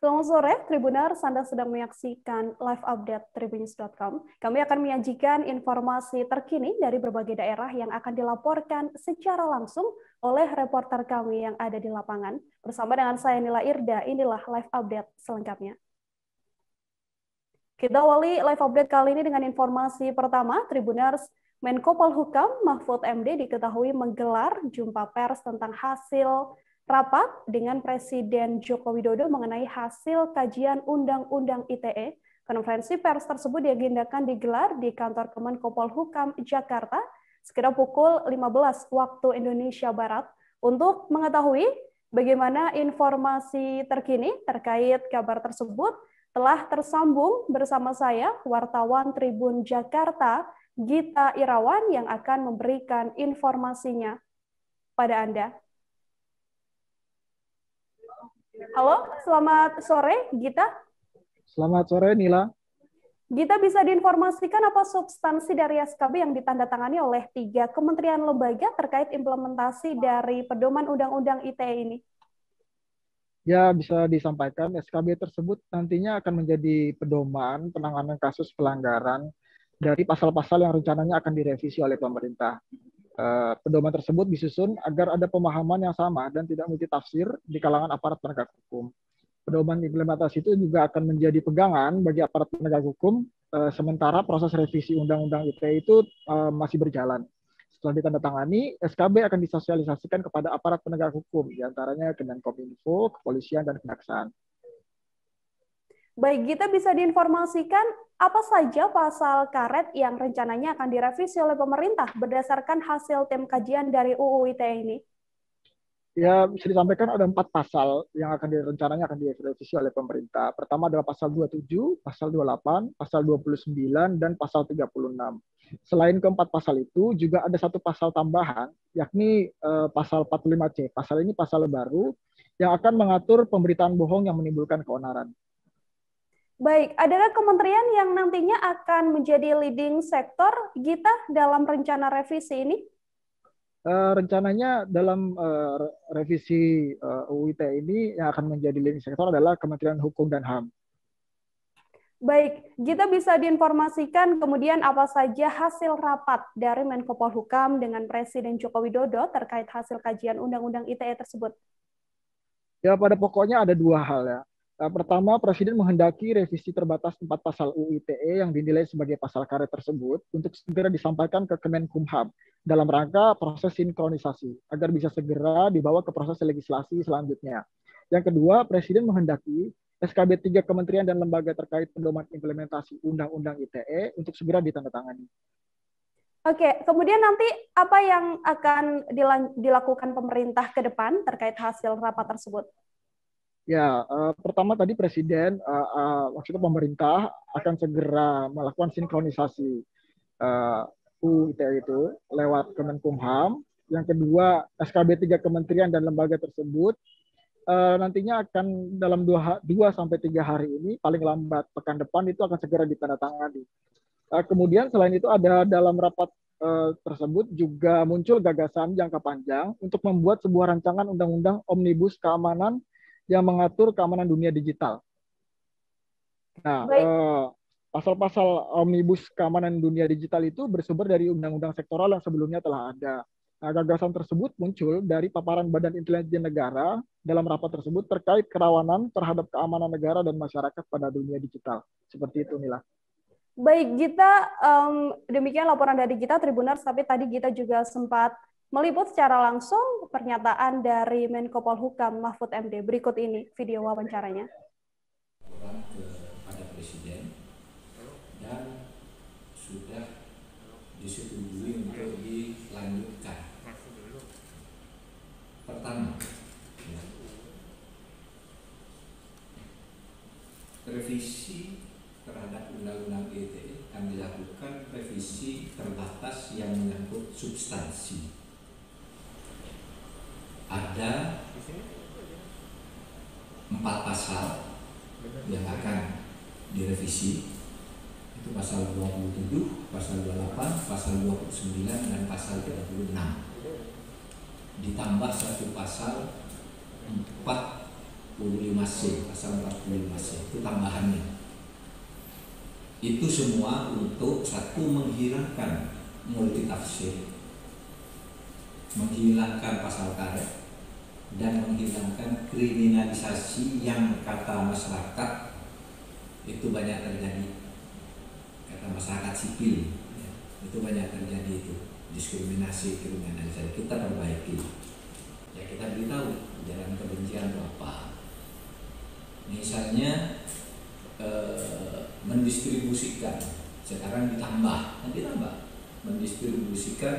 Selamat sore, Tribuners. Anda sedang menyaksikan live update tribunnews.com. Kami akan menyajikan informasi terkini dari berbagai daerah yang akan dilaporkan secara langsung oleh reporter kami yang ada di lapangan. Bersama dengan saya Nila Irda, inilah live update selengkapnya. Kita awali live update kali ini dengan informasi pertama, Tribuners. Menko Polhukam Mahfud MD diketahui menggelar jumpa pers tentang hasil rapat dengan Presiden Joko Widodo mengenai hasil kajian Undang-Undang ITE. Konferensi pers tersebut diagendakan digelar di kantor Kemenko Polhukam Jakarta sekitar pukul 15 waktu Indonesia Barat. Untuk mengetahui bagaimana informasi terkini terkait kabar tersebut, telah tersambung bersama saya wartawan Tribun Jakarta, Gita Irawan, yang akan memberikan informasinya pada Anda. Halo, selamat sore, Gita. Selamat sore, Nila. Gita, bisa diinformasikan apa substansi dari SKB yang ditandatangani oleh 3 kementerian lembaga terkait implementasi dari pedoman Undang-Undang ITE ini? Ya, bisa disampaikan SKB tersebut nantinya akan menjadi pedoman penanganan kasus pelanggaran dari pasal-pasal yang rencananya akan direvisi oleh pemerintah. Pedoman tersebut disusun agar ada pemahaman yang sama dan tidak multitafsir di kalangan aparat penegak hukum. Pedoman implementasi itu juga akan menjadi pegangan bagi aparat penegak hukum, sementara proses revisi Undang-Undang ITE itu masih berjalan. Setelah ditandatangani, SKB akan disosialisasikan kepada aparat penegak hukum, diantaranya Kemenkominfo, Kepolisian, dan Kejaksaan. Baik, Gita, bisa diinformasikan apa saja pasal karet yang rencananya akan direvisi oleh pemerintah berdasarkan hasil tim kajian dari UU ITE ini? Ya, bisa disampaikan ada 4 pasal yang rencananya akan direvisi oleh pemerintah. Pertama adalah pasal 27, pasal 28, pasal 29, dan pasal 36. Selain keempat pasal itu, juga ada satu pasal tambahan, yakni pasal 45C. Pasal ini pasal baru yang akan mengatur pemberitaan bohong yang menimbulkan keonaran. Baik, adakah kementerian yang nantinya akan menjadi leading sektor, Gita, dalam rencana revisi ini? Rencananya dalam revisi UU ITE ini yang akan menjadi leading sektor adalah Kementerian Hukum dan HAM. Baik, Gita, bisa diinformasikan kemudian apa saja hasil rapat dari Menko Polhukam dengan Presiden Joko Widodo terkait hasil kajian Undang-Undang ITE tersebut? Ya, pada pokoknya ada 2 hal ya. Pertama, Presiden menghendaki revisi terbatas 4 pasal UU ITE yang dinilai sebagai pasal karet tersebut untuk segera disampaikan ke Kemenkumham dalam rangka proses sinkronisasi agar bisa segera dibawa ke proses legislasi selanjutnya. Yang kedua, Presiden menghendaki SKB 3 kementerian dan lembaga terkait pedoman implementasi Undang-Undang ITE untuk segera ditandatangani. Oke, kemudian nanti apa yang akan dilakukan pemerintah ke depan terkait hasil rapat tersebut? Ya, pertama tadi Presiden, maksudnya pemerintah akan segera melakukan sinkronisasi UU ITE itu lewat Kemenkumham. Yang kedua, SKB 3 kementerian dan lembaga tersebut nantinya akan dalam 2 sampai 3 hari ini, paling lambat pekan depan itu akan segera ditandatangani. Kemudian selain itu ada dalam rapat tersebut juga muncul gagasan jangka panjang untuk membuat sebuah rancangan undang-undang omnibus keamanan yang mengatur keamanan dunia digital. Nah, pasal-pasal omnibus keamanan dunia digital itu bersumber dari undang-undang sektoral yang sebelumnya telah ada. Nah, gagasan tersebut muncul dari paparan Badan Intelijen Negara dalam rapat tersebut terkait kerawanan terhadap keamanan negara dan masyarakat pada dunia digital. Seperti itu, Mila. Baik, Gita, demikian laporan dari kita, Tribuners, tapi tadi kita juga sempat meliput secara langsung pernyataan dari Menko Polhukam Mahfud MD. Berikut ini video wawancaranya. Kepada Presiden dan sudah disetujui untuk dilanjutkan. Pertama, revisi terhadap Undang-Undang ITE akan dilakukan revisi terbatas yang menyangkut substansi. Ada 4 pasal yang akan direvisi, itu pasal 27, pasal 28, pasal 29, dan pasal 36. Ditambah 1 pasal 45 45C, pasal 45C itu tambahannya. Itu semua untuk satu menghilangkan multitafsir, menghilangkan pasal karet, dan menghilangkan kriminalisasi yang kata masyarakat itu banyak terjadi, kata masyarakat sipil ya, itu banyak terjadi itu diskriminasi, kriminalisasi. Kita perbaiki ya, kita beritahu ujaran kebencian itu apa. Misalnya mendistribusikan, sekarang ditambah mendistribusikan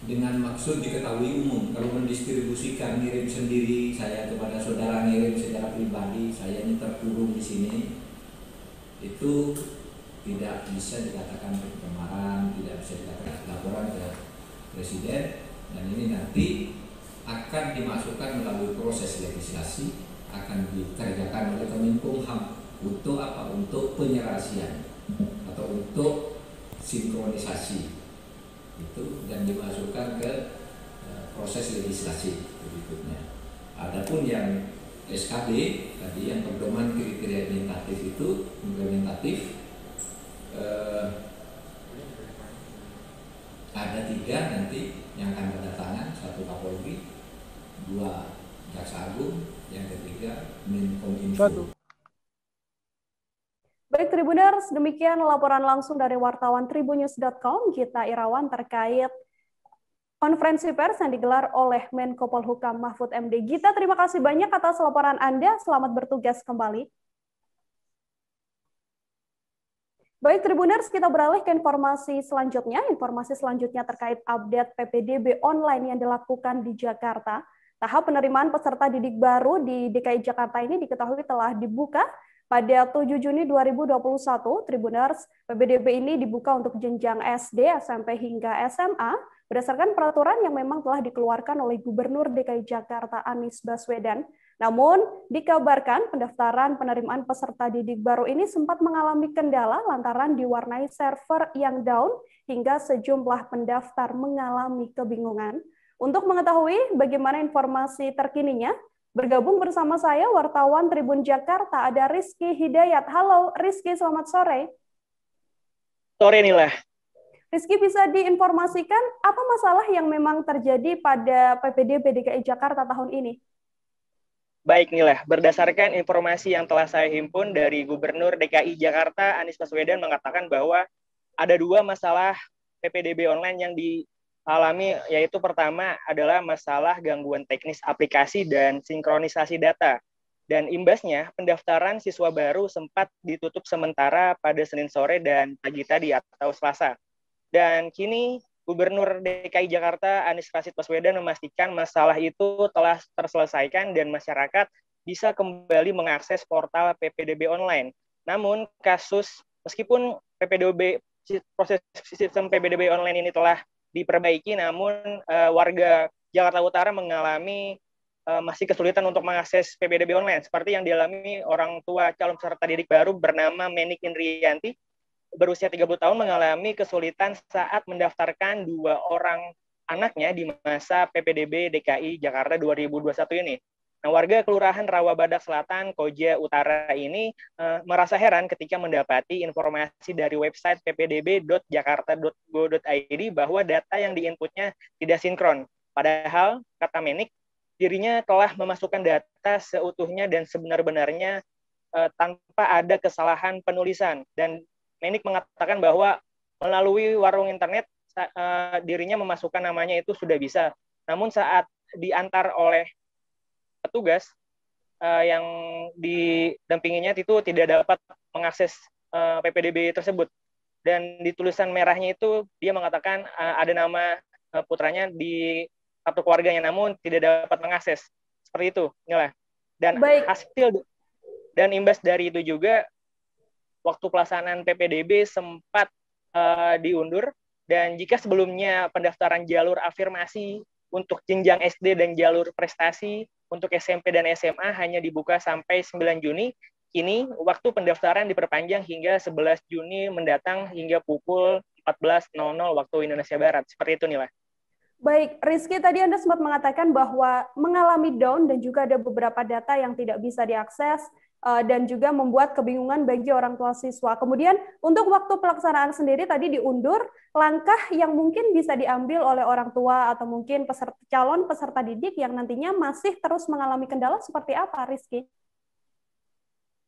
dengan maksud diketahui umum. Kalau mendistribusikan, ngirim sendiri, saya kepada saudara ngirim secara pribadi, saya ini terkurung di sini, itu tidak bisa dikatakan pencemaran, tidak bisa dikatakan laporan ke presiden, dan ini nanti akan dimasukkan melalui proses legislasi, akan dikerjakan oleh Kemenkumham. Untuk apa? Untuk penyerasian atau untuk sinkronisasi itu, dan dimasukkan ke proses legislasi berikutnya. Adapun yang SKB tadi, yang pedoman kriteria implementatif ada 3 nanti yang akan berdatangan, 1 Kapolri, 2 Jaksa Agung, yang ketiga Menkominfo. Baik Tribuners, demikian laporan langsung dari wartawan tribunnews.com Gita Irawan terkait konferensi pers yang digelar oleh Menko Polhukam Mahfud MD. Gita, terima kasih banyak atas laporan Anda. Selamat bertugas kembali. Baik Tribuners, kita beralih ke informasi selanjutnya. Informasi selanjutnya terkait update PPDB online yang dilakukan di Jakarta. Tahap penerimaan peserta didik baru di DKI Jakarta ini diketahui telah dibuka pada 7 Juni 2021. Tribuners, PPDB ini dibuka untuk jenjang SD, SMP hingga SMA berdasarkan peraturan yang memang telah dikeluarkan oleh Gubernur DKI Jakarta Anies Baswedan. Namun, dikabarkan pendaftaran penerimaan peserta didik baru ini sempat mengalami kendala lantaran diwarnai server yang down hingga sejumlah pendaftar mengalami kebingungan. Untuk mengetahui bagaimana informasi terkininya, bergabung bersama saya wartawan Tribun Jakarta ada Rizky Hidayat. Halo Rizky, selamat sore. Sore Nila. Rizky, bisa diinformasikan apa masalah yang memang terjadi pada PPDB DKI Jakarta tahun ini? Baik Nila, berdasarkan informasi yang telah saya himpun dari Gubernur DKI Jakarta Anies Baswedan mengatakan bahwa ada 2 masalah PPDB online yang dialami, yaitu pertama adalah masalah gangguan teknis aplikasi dan sinkronisasi data. Dan imbasnya, pendaftaran siswa baru sempat ditutup sementara pada Senin sore dan pagi tadi atau Selasa. Dan kini Gubernur DKI Jakarta Anies Rashid Baswedan memastikan masalah itu telah terselesaikan dan masyarakat bisa kembali mengakses portal PPDB online. Namun meskipun proses sistem PPDB online ini telah diperbaiki, namun warga Jakarta Utara mengalami masih kesulitan untuk mengakses PPDB online, seperti yang dialami orang tua calon peserta didik baru bernama Menik Indriyanti, berusia 30 tahun, mengalami kesulitan saat mendaftarkan 2 orang anaknya di masa PPDB DKI Jakarta 2021 ini. Nah, warga Kelurahan Rawabadak Selatan, Koja Utara ini merasa heran ketika mendapati informasi dari website ppdb.jakarta.go.id bahwa data yang diinputnya tidak sinkron. Padahal, kata Menik, dirinya telah memasukkan data seutuhnya dan sebenar-benarnya tanpa ada kesalahan penulisan. Dan Menik mengatakan bahwa melalui warung internet dirinya memasukkan namanya itu sudah bisa. Namun saat diantar oleh petugas yang didampinginya itu tidak dapat mengakses PPDB tersebut. Dan di tulisan merahnya itu dia mengatakan ada nama putranya di kartu keluarganya, namun tidak dapat mengakses. Seperti itu, Nila. Dan hasil dan imbas dari itu juga waktu pelaksanaan PPDB sempat diundur, dan jika sebelumnya pendaftaran jalur afirmasi untuk jenjang SD dan jalur prestasi untuk SMP dan SMA hanya dibuka sampai 9 Juni, kini waktu pendaftaran diperpanjang hingga 11 Juni mendatang hingga pukul 14.00 waktu Indonesia Barat. Seperti itu, Nila. Baik, Rizky, tadi Anda sempat mengatakan bahwa mengalami down dan juga ada beberapa data yang tidak bisa diakses dan juga membuat kebingungan bagi orang tua siswa. Kemudian untuk waktu pelaksanaan sendiri tadi diundur, langkah yang mungkin bisa diambil oleh orang tua atau mungkin calon peserta didik yang nantinya masih terus mengalami kendala seperti apa, Rizky?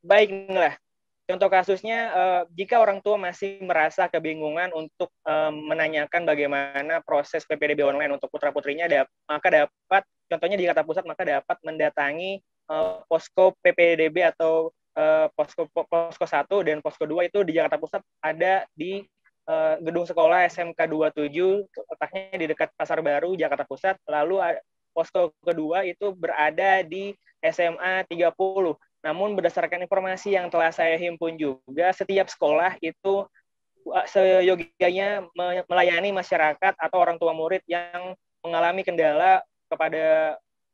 Baiklah. Contoh kasusnya, jika orang tua masih merasa kebingungan untuk menanyakan bagaimana proses PPDB online untuk putra-putrinya, maka dapat, contohnya di Jakarta Pusat, maka dapat mendatangi posko PPDB atau posko 1 dan posko 2 itu di Jakarta Pusat ada di gedung sekolah SMK 27, letaknya di dekat Pasar Baru, Jakarta Pusat. Lalu posko kedua itu berada di SMA 30. Namun berdasarkan informasi yang telah saya himpun juga, setiap sekolah itu seyogianya melayani masyarakat atau orang tua murid yang mengalami kendala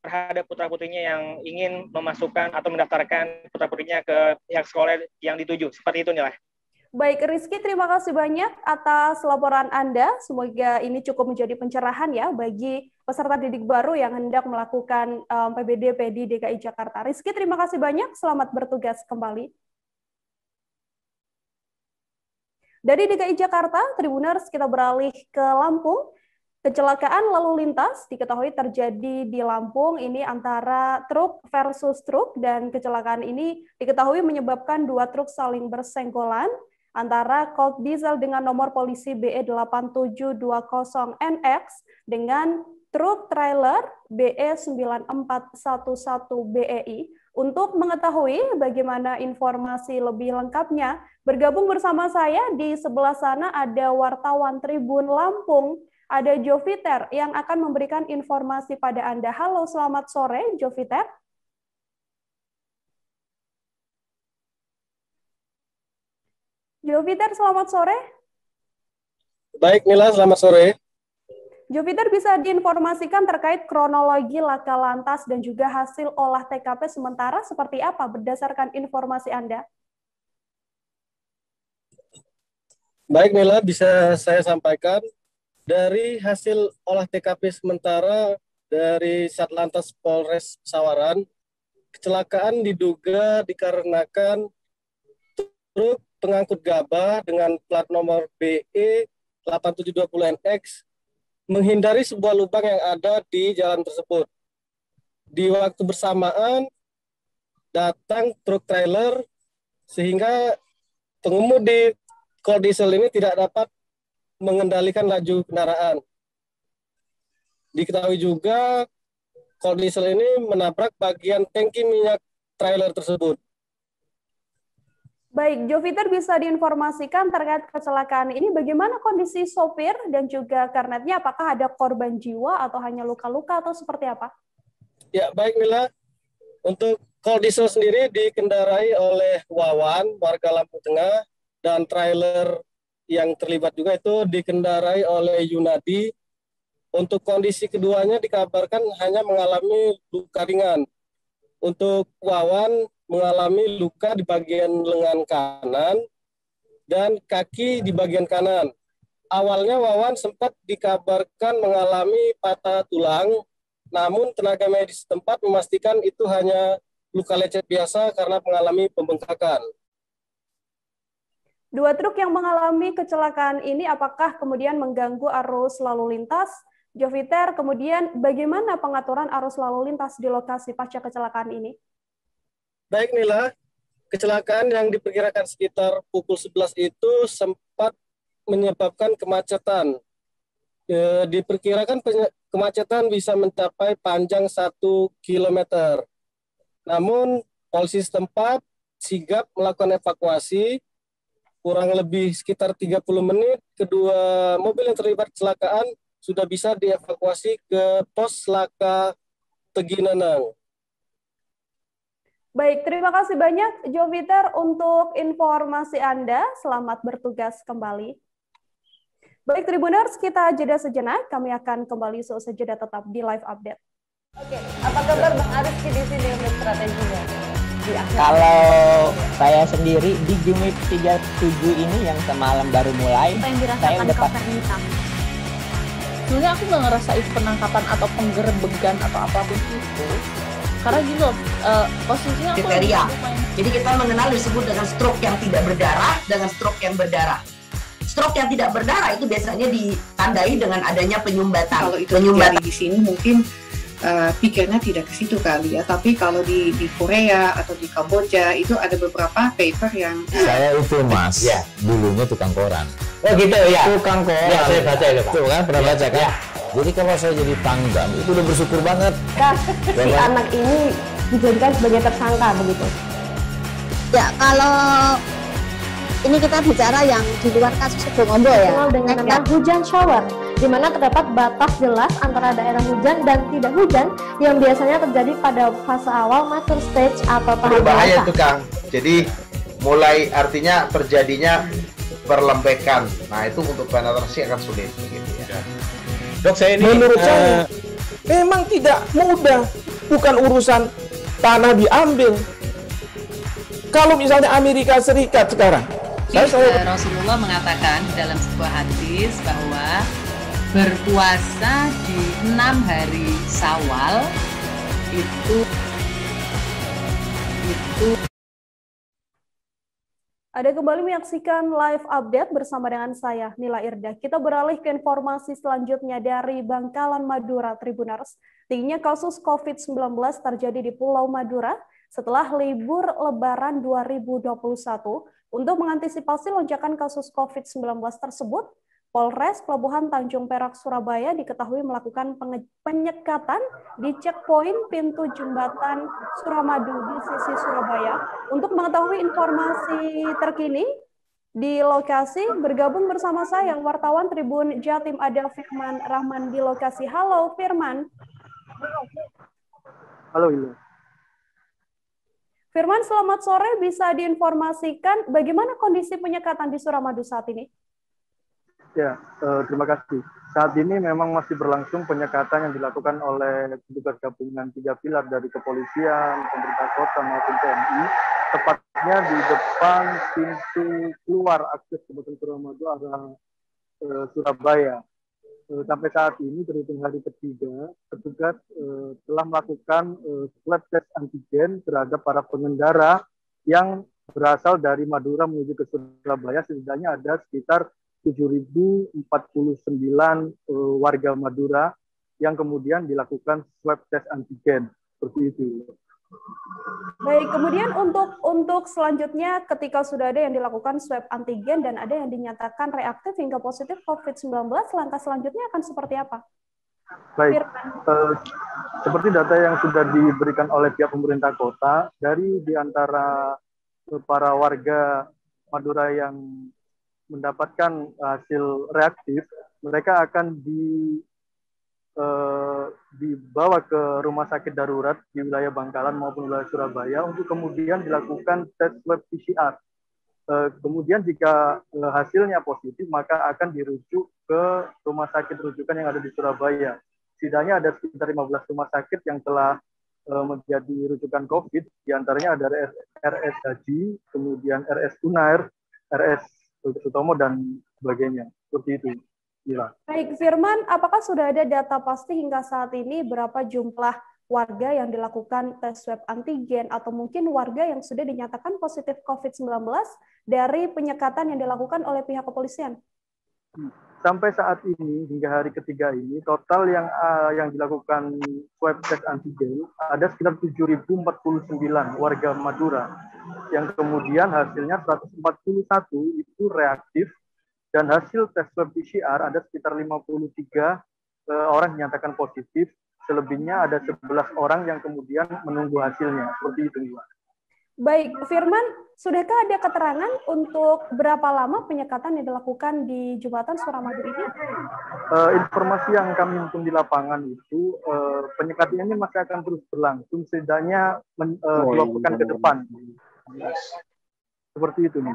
terhadap putra-putrinya yang ingin memasukkan atau mendaftarkan putra-putrinya ke pihak sekolah yang dituju. Seperti itu, Nila. Baik, Rizky, terima kasih banyak atas laporan Anda. Semoga ini cukup menjadi pencerahan ya bagi peserta didik baru yang hendak melakukan PPDB di DKI Jakarta. Rizky, terima kasih banyak. Selamat bertugas kembali. Dari DKI Jakarta, Tribuners, kita beralih ke Lampung. Kecelakaan lalu lintas diketahui terjadi di Lampung ini antara truk versus truk, dan kecelakaan ini diketahui menyebabkan dua truk saling bersenggolan antara Colt Diesel dengan nomor polisi BE8720NX dengan truk trailer BE9411BEI. Untuk mengetahui bagaimana informasi lebih lengkapnya, bergabung bersama saya di sebelah sana ada wartawan Tribun Lampung, ada Joviter yang akan memberikan informasi pada Anda. Halo, selamat sore, Joviter. Joviter, selamat sore. Baik, Mila, selamat sore. Joviter, bisa diinformasikan terkait kronologi laka lantas dan juga hasil olah TKP sementara seperti apa berdasarkan informasi Anda? Baik, Mila, bisa saya sampaikan. Dari hasil olah TKP sementara dari Satlantas Polres Sawaran, kecelakaan diduga dikarenakan truk pengangkut gabah dengan plat nomor BE8720NX menghindari sebuah lubang yang ada di jalan tersebut. Di waktu bersamaan datang truk trailer sehingga pengemudi Colt Diesel ini tidak dapat mengendalikan laju kendaraan. Diketahui juga Colt Diesel ini menabrak bagian tangki minyak trailer tersebut. Baik, Joviter, bisa diinformasikan terkait kecelakaan ini bagaimana kondisi sopir dan juga karnetnya, apakah ada korban jiwa atau hanya luka-luka atau seperti apa? Ya, baik, Mila. Untuk Colt Diesel sendiri dikendarai oleh Wawan, warga Lampung Tengah, dan trailer yang terlibat juga itu dikendarai oleh Yunadi. Untuk kondisi keduanya dikabarkan hanya mengalami luka ringan. Untuk Wawan mengalami luka di bagian lengan kanan dan kaki di bagian kanan. Awalnya Wawan sempat dikabarkan mengalami patah tulang, namun tenaga medis setempat memastikan itu hanya luka lecet biasa karena mengalami pembengkakan. Dua truk yang mengalami kecelakaan ini apakah kemudian mengganggu arus lalu lintas? Joviter, kemudian bagaimana pengaturan arus lalu lintas di lokasi pasca kecelakaan ini? Baik, Nila, kecelakaan yang diperkirakan sekitar pukul 11 itu sempat menyebabkan kemacetan. Diperkirakan kemacetan bisa mencapai panjang 1 km. Namun, polisi setempat sigap melakukan evakuasi, kurang lebih sekitar 30 menit, kedua mobil yang terlibat kecelakaan sudah bisa dievakuasi ke pos laka Teginanang. Baik, terima kasih banyak Joviter untuk informasi Anda. Selamat bertugas kembali. Baik, Tribuners, kita jeda sejenak. Kami akan kembali seusai jeda, tetap di live update. Oke, apa kabar Bang Ariski di sini untuk strateginya? Kalau saya sendiri di Jumip 37 ini yang semalam baru mulai, apa yang saya dirasakan udah Kopernita? sebenarnya aku nggak ngerasa itu penangkapan atau penggerbegan atau apapun itu, karena gitu posisinya aku kriteria. Jadi kita mengenal disebut dengan stroke yang tidak berdarah dengan stroke yang berdarah. Stroke yang tidak berdarah itu biasanya ditandai dengan adanya penyumbatan. Kalau itu terjadi di sini mungkin pikirnya tidak ke situ kali ya, tapi kalau di Korea atau di Kamboja itu ada beberapa paper yang saya itu mas ya dulunya tukang koran. Oh gitu ya, tukang koran ya, saya baca itu Pak. Tuh kan pernah baca kan ya. Jadi kalau saya jadi pangdam itu udah bersyukur banget si anak ini dijadikan sebagai tersangka begitu ya. Kalau ini kita bicara yang di luar kasus Sebongombo ya, dengan nama hujan shower, di mana terdapat batas jelas antara daerah hujan dan tidak hujan yang biasanya terjadi pada fase awal mature stage atau tahap berbahaya itu Kang. Jadi mulai artinya terjadinya perlembekan. Nah itu untuk penetrasi akan sulit gitu ya. Dok, saya ini menurut saya memang tidak mudah, bukan urusan tanah diambil. Kalau misalnya Amerika Serikat sekarang, Rasulullah mengatakan dalam sebuah hadis bahwa berpuasa di 6 hari Syawal itu Ada kembali menyaksikan live update bersama dengan saya, Nila Irda. Kita beralih ke informasi selanjutnya dari Bangkalan Madura, Tribuners. Tingginya kasus COVID-19 terjadi di Pulau Madura setelah libur Lebaran 2021. Untuk mengantisipasi lonjakan kasus COVID-19 tersebut, Polres Pelabuhan Tanjung Perak, Surabaya diketahui melakukan penyekatan di checkpoint pintu jembatan Suramadu di sisi Surabaya. Untuk mengetahui informasi terkini di lokasi, bergabung bersama saya wartawan Tribun Jatim ada Firman Rahman di lokasi. Halo Firman. Halo Ila. Firman, selamat sore. Bisa diinformasikan bagaimana kondisi penyekatan di Suramadu saat ini? Ya, terima kasih. Saat ini memang masih berlangsung penyekatan yang dilakukan oleh petugas gabungan 3 pilar dari kepolisian, pemerintah kota maupun TNI, tepatnya di depan pintu keluar akses Kabupaten Suramadu arah Surabaya. Sampai saat ini terhitung hari ketiga, petugas telah melakukan swab test antigen terhadap para pengendara yang berasal dari Madura menuju ke Surabaya. Setidaknya ada sekitar 7.049 warga Madura yang kemudian dilakukan swab test antigen seperti itu. Baik, kemudian untuk selanjutnya ketika sudah ada yang dilakukan swab antigen dan ada yang dinyatakan reaktif hingga positif COVID-19, langkah selanjutnya akan seperti apa? Baik, seperti data yang sudah diberikan oleh pihak pemerintah kota, dari di antara para warga Madura yang mendapatkan hasil reaktif, mereka akan dibawa ke rumah sakit darurat di wilayah Bangkalan maupun wilayah Surabaya untuk kemudian dilakukan tes swab PCR. Kemudian jika hasilnya positif, maka akan dirujuk ke rumah sakit rujukan yang ada di Surabaya. Setidaknya ada sekitar 15 rumah sakit yang telah menjadi rujukan COVID, diantaranya ada RS Haji, kemudian RS Unair, RS Sutomo dan sebagainya. Seperti itu. Gila. Baik, Firman, apakah sudah ada data pasti hingga saat ini berapa jumlah warga yang dilakukan tes swab antigen atau mungkin warga yang sudah dinyatakan positif COVID-19 dari penyekatan yang dilakukan oleh pihak kepolisian? Sampai saat ini, hingga hari ketiga ini, total yang dilakukan swab test antigen ada sekitar 7.049 warga Madura, yang kemudian hasilnya 141 itu reaktif, dan hasil tes swab PCR ada sekitar 53 orang dinyatakan positif, selebihnya ada 11 orang yang kemudian menunggu hasilnya. Seperti itu. Baik, Firman, sudahkah ada keterangan untuk berapa lama penyekatan yang dilakukan di Jembatan Suramadu ini? Informasi yang kami himpun di lapangan itu, penyekatan ini masih akan terus berlangsung, setidaknya 2 pekan ke depan. Seperti itu nih.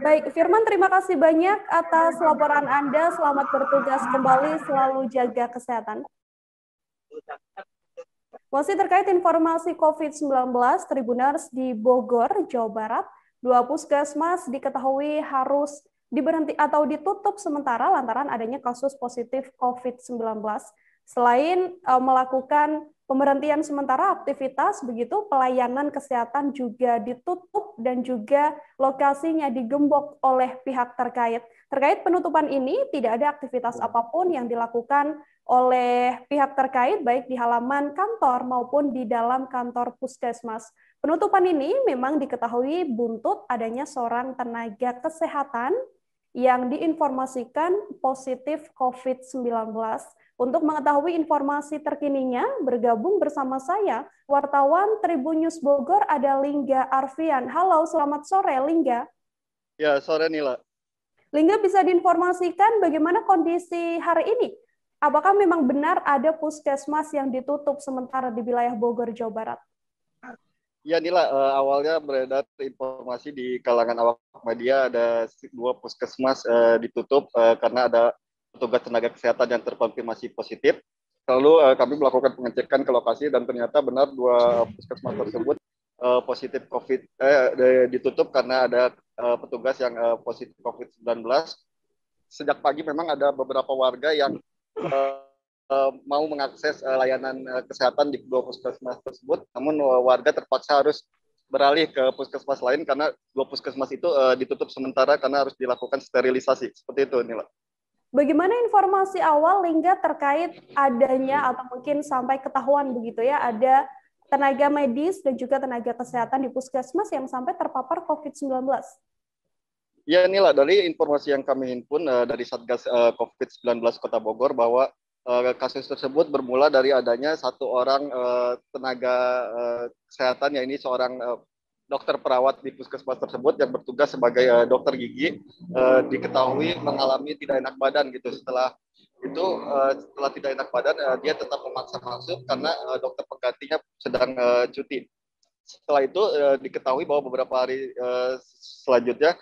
Baik, Firman, terima kasih banyak atas laporan Anda. Selamat bertugas kembali, selalu jaga kesehatan. Masih terkait informasi COVID-19, Tribuners di Bogor, Jawa Barat, 2 puskesmas diketahui harus diberhenti atau ditutup sementara lantaran adanya kasus positif COVID-19. Selain melakukan pemberhentian sementara aktivitas, begitu pelayanan kesehatan juga ditutup dan juga lokasinya digembok oleh pihak terkait. Terkait penutupan ini, tidak ada aktivitas apapun yang dilakukan oleh pihak terkait, baik di halaman kantor maupun di dalam kantor puskesmas. Penutupan ini memang diketahui buntut adanya seorang tenaga kesehatan yang diinformasikan positif COVID-19. Untuk mengetahui informasi terkininya, bergabung bersama saya, wartawan Tribun News Bogor, ada Lingga Arfian. Halo, selamat sore Lingga. Ya, sore Nila. Lingga, bisa diinformasikan bagaimana kondisi hari ini? Apakah memang benar ada puskesmas yang ditutup sementara di wilayah Bogor, Jawa Barat? Ya Nila, awalnya beredar informasi di kalangan awak media ada 2 puskesmas ditutup karena ada petugas tenaga kesehatan yang terkonfirmasi positif. Lalu kami melakukan pengecekan ke lokasi dan ternyata benar 2 puskesmas tersebut positif COVID, ditutup karena ada petugas yang positif COVID-19. Sejak pagi memang ada beberapa warga yang mau mengakses layanan kesehatan di 2 puskesmas tersebut, namun warga terpaksa harus beralih ke puskesmas lain karena 2 puskesmas itu ditutup sementara karena harus dilakukan sterilisasi. Seperti itu, Nila. Bagaimana informasi awal Lingga terkait adanya atau mungkin sampai ketahuan begitu ya, ada tenaga medis dan juga tenaga kesehatan di puskesmas yang sampai terpapar COVID-19? Ya Nila, dari informasi yang kami himpun dari Satgas COVID-19 Kota Bogor bahwa kasus tersebut bermula dari adanya 1 orang tenaga kesehatan, yaitu seorang dokter perawat di puskesmas tersebut yang bertugas sebagai dokter gigi, diketahui mengalami tidak enak badan gitu. Setelah itu setelah tidak enak badan dia tetap memaksa masuk karena dokter penggantinya sedang cuti. Setelah itu diketahui bahwa beberapa hari selanjutnya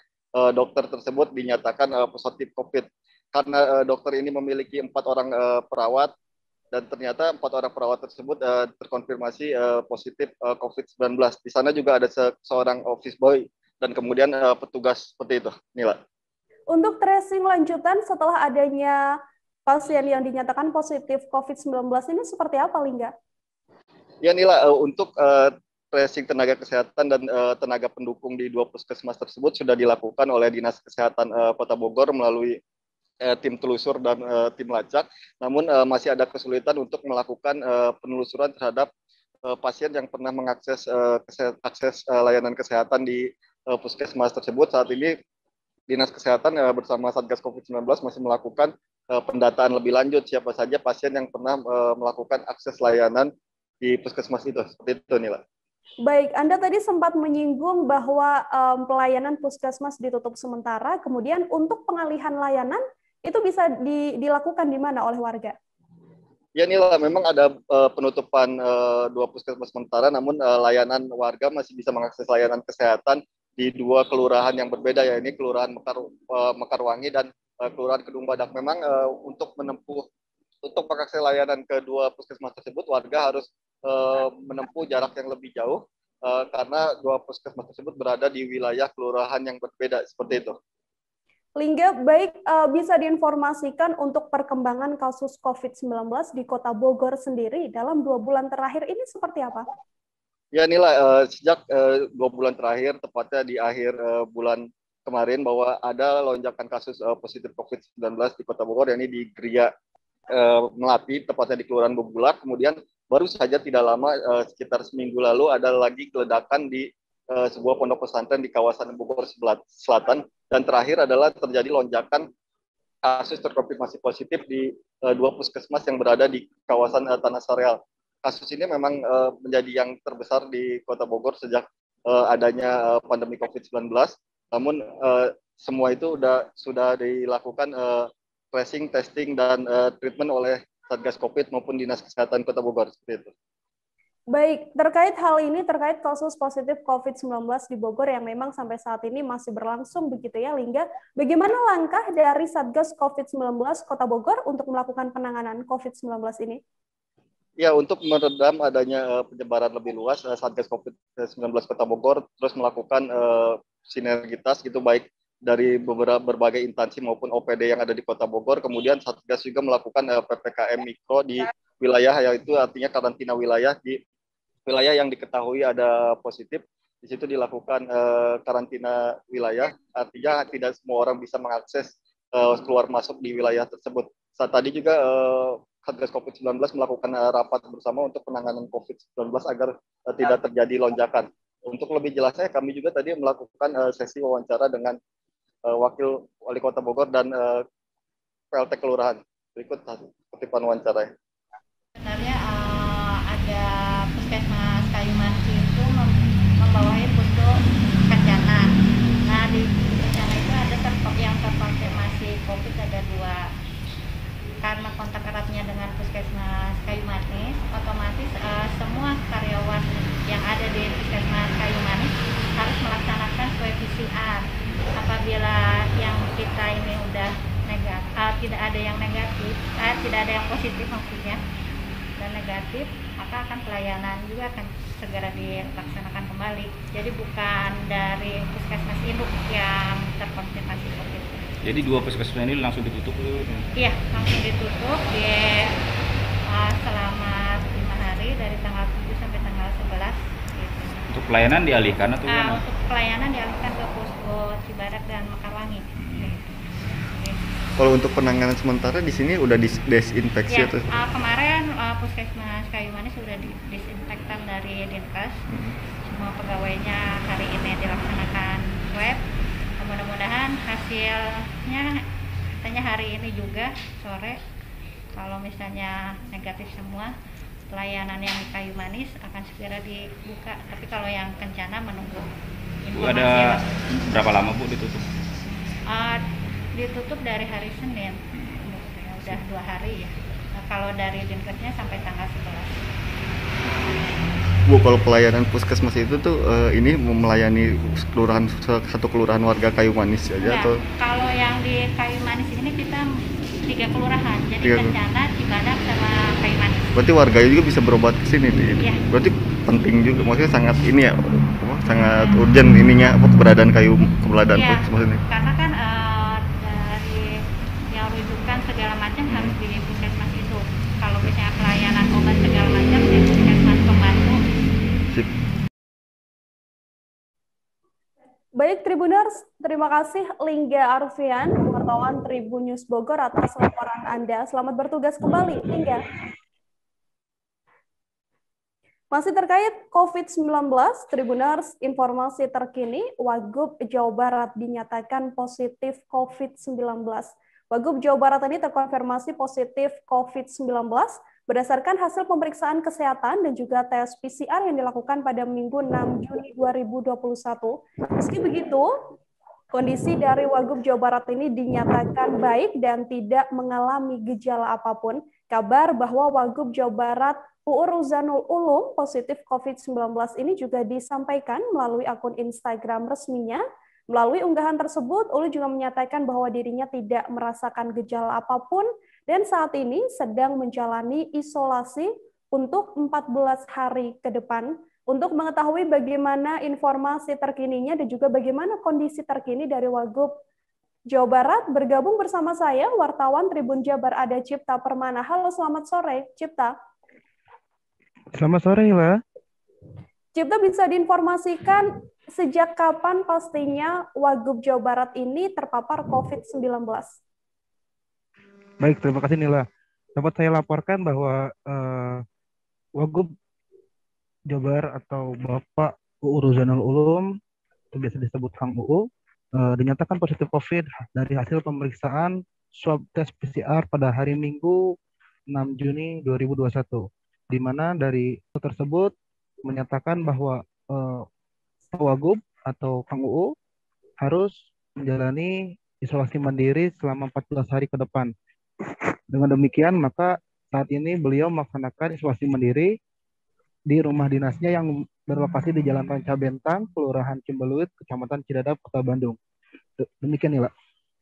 dokter tersebut dinyatakan positif COVID. Karena dokter ini memiliki 4 orang perawat, dan ternyata 4 orang perawat tersebut terkonfirmasi positif COVID-19. Di sana juga ada seorang office boy dan kemudian petugas seperti itu, Nila. Untuk tracing lanjutan setelah adanya pasien yang dinyatakan positif COVID-19 ini seperti apa, Lingga? Ya Nila, untuk tracing tenaga kesehatan dan tenaga pendukung di 2 puskesmas tersebut sudah dilakukan oleh Dinas Kesehatan Kota Bogor melalui tim telusur dan tim lacak, namun masih ada kesulitan untuk melakukan penelusuran terhadap pasien yang pernah mengakses akses layanan kesehatan di puskesmas tersebut. Saat ini Dinas Kesehatan bersama Satgas COVID-19 masih melakukan pendataan lebih lanjut siapa saja pasien yang pernah melakukan akses layanan di puskesmas itu. Seperti itu, Nila. Baik, Anda tadi sempat menyinggung bahwa pelayanan puskesmas ditutup sementara, kemudian untuk pengalihan layanan itu bisa dilakukan di mana oleh warga? Ya Nila, memang ada penutupan 2 puskesmas sementara, namun layanan warga masih bisa mengakses layanan kesehatan di 2 kelurahan yang berbeda, ya, ini Kelurahan Mekarwangi dan Kelurahan Kedung Badak. Memang untuk mengakses layanan ke 2 puskesmas tersebut, warga harus menempuh jarak yang lebih jauh karena 2 puskesmas tersebut berada di wilayah kelurahan yang berbeda, seperti itu. Lingga, baik, bisa diinformasikan untuk perkembangan kasus COVID-19 di Kota Bogor sendiri dalam 2 bulan terakhir ini seperti apa? Ya Nila, sejak 2 bulan terakhir, tepatnya di akhir bulan kemarin, bahwa ada lonjakan kasus positif COVID-19 di Kota Bogor, yakni di Geria Melati, tepatnya di Kelurahan Bubulak. Kemudian baru saja tidak lama, sekitar seminggu lalu, ada lagi ledakan di sebuah pondok pesantren di kawasan Bogor Selatan, dan terakhir adalah terjadi lonjakan kasus terkonfirmasi positif di 2 puskesmas yang berada di kawasan Tanah Sareal. Kasus ini memang menjadi yang terbesar di Kota Bogor sejak adanya pandemi COVID-19. Namun semua itu sudah dilakukan tracing, testing, dan treatment oleh Satgas COVID maupun Dinas Kesehatan Kota Bogor, seperti itu. Baik, terkait hal ini, terkait kasus positif COVID-19 di Bogor yang memang sampai saat ini masih berlangsung begitu ya, Lingga, bagaimana langkah dari Satgas COVID-19 Kota Bogor untuk melakukan penanganan COVID-19 ini? Ya, untuk meredam adanya penyebaran lebih luas, Satgas COVID-19 Kota Bogor terus melakukan sinergitas gitu, baik dari berbagai instansi maupun OPD yang ada di Kota Bogor. Kemudian Satgas juga melakukan PPKM mikro di wilayah, yaitu artinya karantina wilayah di wilayah yang diketahui ada positif. Di situ dilakukan karantina wilayah, artinya tidak semua orang bisa mengakses keluar masuk di wilayah tersebut. Saat tadi juga Satgas COVID-19 melakukan rapat bersama untuk penanganan COVID-19 agar tidak terjadi lonjakan. Untuk lebih jelasnya, kami juga tadi melakukan sesi wawancara dengan Wakil Wali Kota Bogor dan PLT Kelurahan. Berikut kutipan wawancaranya. Sebenarnya ada Puskesmas Kayu Manis itu membawahi Puskes Kencana. Nah, di Kencana itu ada yang terkonfirmasi COVID ada 2. Karena kontak eratnya dengan Puskesmas Kayu Manis, otomatis semua karyawan yang ada di Puskesmas Kayu Manis harus melaksanakan swab PCR. Apabila yang kita ini udah negatif, tidak ada yang negatif, tidak ada yang positif maksudnya, dan negatif, maka akan pelayanan juga akan segera dilaksanakan kembali. Jadi bukan dari Puskesmas induk yang terkonfirmasi COVID. Jadi 2 puskesmas ini langsung ditutup? Iya, langsung ditutup selama 5 hari dari tanggal 7 sampai tanggal 11. Gitu. Untuk pelayanan dialihkan atau gimana? Untuk pelayanan dialihkan ke Puskes Cibadak dan Mekarwangi. Kalau untuk penanganan sementara di sini udah disinfeksi ya, atau? Kemarin Puskesmas Kayu Manis sudah disinfektan dari Dinkes. Semua pegawainya hari ini dilaksanakan swab. Mudah-mudahan hasilnya katanya hari ini juga sore, kalau misalnya negatif semua, pelayanan yang di Kayu Manis akan segera dibuka. Tapi kalau yang Kencana menunggu informasi. Ada berapa lama Bu ditutup? Ditutup dari hari Senin, udah 2 hari ya. Nah, kalau dari Dinkesnya sampai tanggal 11. Bu, kalau pelayanan puskesmas itu tuh ini melayani kelurahan, satu kelurahan warga Kayu Manis aja? Enggak, atau? Kalau yang di Kayu Manis ini kita 3 kelurahan, jadi Kencana, Cibadak, sama Kayu Manis. Berarti warganya juga bisa berobat ke sini? Iya. Berarti penting juga, maksudnya sangat ini ya, sangat urgent ininya keberadaan iya, puskesmas ini. Karena kan dari yang rujukan segala macam harus di puskesmas itu. Kalau misalnya pelayanan obat segala macam di puskesmas pembantu. Baik Tribuners, terima kasih Lingga Arfian, wartawan Tribun News Bogor atas laporan Anda. Selamat bertugas kembali, Lingga. Masih terkait COVID-19, Tribuners, informasi terkini, Wagub Jawa Barat dinyatakan positif COVID-19. Wagub Jawa Barat ini terkonfirmasi positif COVID-19 berdasarkan hasil pemeriksaan kesehatan dan juga tes PCR yang dilakukan pada Minggu 6 Juni 2021. Meski begitu, kondisi dari Wagub Jawa Barat ini dinyatakan baik dan tidak mengalami gejala apapun. Kabar bahwa Wagub Jawa Barat UU Ruzanul Ulum positif COVID-19 ini juga disampaikan melalui akun Instagram resminya. Melalui unggahan tersebut, Ulu juga menyatakan bahwa dirinya tidak merasakan gejala apapun dan saat ini sedang menjalani isolasi untuk 14 hari ke depan. Untuk mengetahui bagaimana informasi terkininya dan juga bagaimana kondisi terkini dari Wagub Jawa Barat, bergabung bersama saya, wartawan Tribun Jabar ada Cipta Permana. Halo, selamat sore, Cipta. Selamat sore, Ila. Cipta, bisa diinformasikan sejak kapan pastinya Wagub Jawa Barat ini terpapar COVID-19? Baik, terima kasih Nila. Dapat saya laporkan bahwa Wagub Jawa Barat atau Bapak UU Ruzanul Ulum, itu biasa disebut Kang UU, dinyatakan positif COVID dari hasil pemeriksaan swab tes PCR pada hari Minggu 6 Juni 2021, di mana dari itu tersebut menyatakan bahwa Wagub atau Kang UU harus menjalani isolasi mandiri selama 14 hari ke depan. Dengan demikian, maka saat ini beliau melaksanakan isolasi mandiri di rumah dinasnya yang berlokasi di Jalan Ranca Bentang, Kelurahan Cimbeluit, Kecamatan Cidadap, Kota Bandung. Demikian, Nila.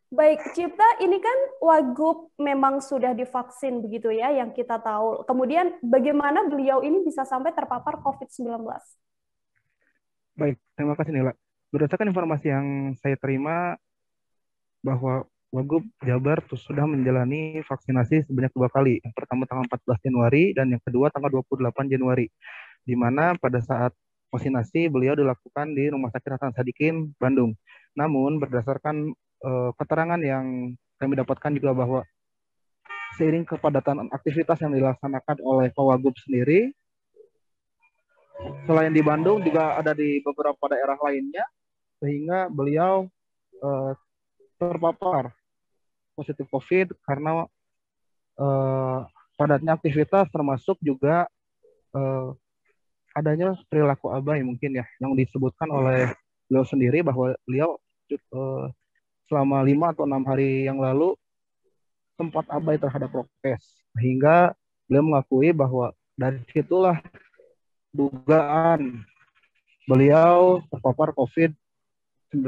Baik, Cipta, ini kan Wagub memang sudah divaksin begitu ya, yang kita tahu. Kemudian bagaimana beliau ini bisa sampai terpapar COVID-19? Baik, terima kasih Nila. Berdasarkan informasi yang saya terima, bahwa Wagub Jabar sudah menjalani vaksinasi sebanyak 2 kali. Yang pertama tanggal 14 Januari dan yang kedua tanggal 28 Januari. Di mana pada saat vaksinasi beliau dilakukan di Rumah Sakit Hasan Sadikin, Bandung. Namun berdasarkan keterangan yang kami dapatkan juga bahwa seiring kepadatan aktivitas yang dilaksanakan oleh Pak Wagub sendiri, selain di Bandung juga ada di beberapa daerah lainnya, sehingga beliau terpapar positif COVID karena padatnya aktivitas, termasuk juga adanya perilaku abai mungkin ya, yang disebutkan oleh beliau sendiri bahwa beliau selama 5 atau 6 hari yang lalu sempat abai terhadap prokes, sehingga beliau mengakui bahwa dari situlah dugaan beliau terpapar COVID-19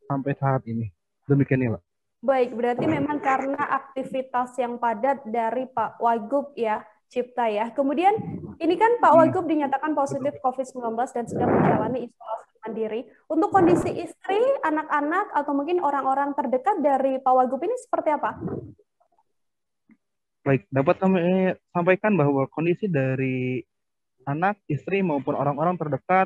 sampai saat ini. Demikian Nila. Baik, berarti memang karena aktivitas yang padat dari Pak Wagub ya, Cipta ya. Kemudian ini kan Pak Wagub dinyatakan positif COVID-19 dan sedang menjalani isolasi mandiri. Untuk kondisi istri, anak-anak, atau mungkin orang-orang terdekat dari Pak Wagub ini seperti apa? Baik, dapat kami sampaikan bahwa kondisi dari anak, istri, maupun orang-orang terdekat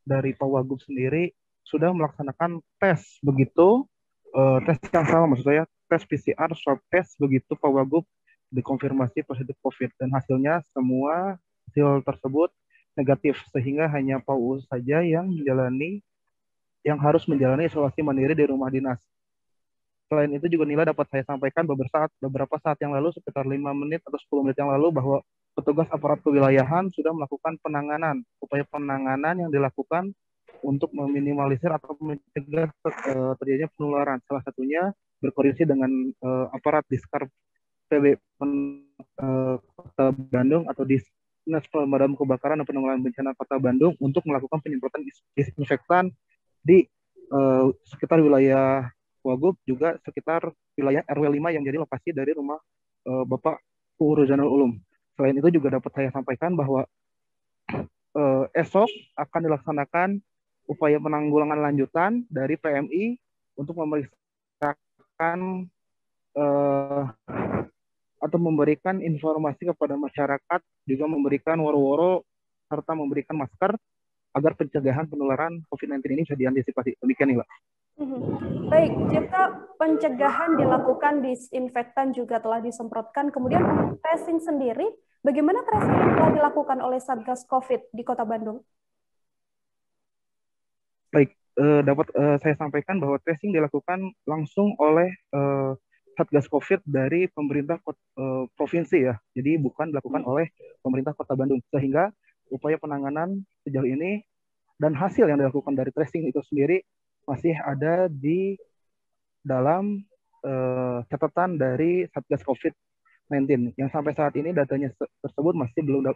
dari Pak Wagub sendiri sudah melaksanakan tes begitu. Tes yang sama maksud saya, tes PCR, swab test begitu Pak Wagub dikonfirmasi positif COVID, dan hasilnya semua hasil tersebut negatif, sehingga hanya Pak U saja yang harus menjalani isolasi mandiri di rumah dinas. Selain itu juga Nila dapat saya sampaikan beberapa saat yang lalu, sekitar 5 menit atau 10 menit yang lalu, bahwa petugas aparat kewilayahan sudah melakukan upaya penanganan yang dilakukan untuk meminimalisir atau mencegah terjadinya penularan. Salah satunya berkoordinasi dengan aparat Diskar PB Kota Bandung atau Dinas Pemadam Kebakaran dan Penanggulangan Bencana Kota Bandung untuk melakukan penyemprotan disinfektan di sekitar wilayah Wagub, juga sekitar wilayah RW 5 yang jadi lokasi dari rumah Bapak Uruzanul Ulum. Selain itu juga dapat saya sampaikan bahwa esok akan dilaksanakan upaya penanggulangan lanjutan dari PMI untuk memeriksakan atau memberikan informasi kepada masyarakat, juga memberikan woro-woro serta memberikan masker agar pencegahan penularan COVID-19 ini bisa diantisipasi. Demikian Nila. Baik, jika pencegahan dilakukan, disinfektan juga telah disemprotkan, kemudian untuk tracing sendiri, bagaimana tracing yang telah dilakukan oleh Satgas COVID di Kota Bandung? Baik, dapat saya sampaikan bahwa tracing dilakukan langsung oleh Satgas COVID dari pemerintah provinsi ya, jadi bukan dilakukan oleh pemerintah Kota Bandung, sehingga upaya penanganan sejauh ini dan hasil yang dilakukan dari tracing itu sendiri masih ada di dalam catatan dari Satgas COVID-19 yang sampai saat ini datanya tersebut masih belum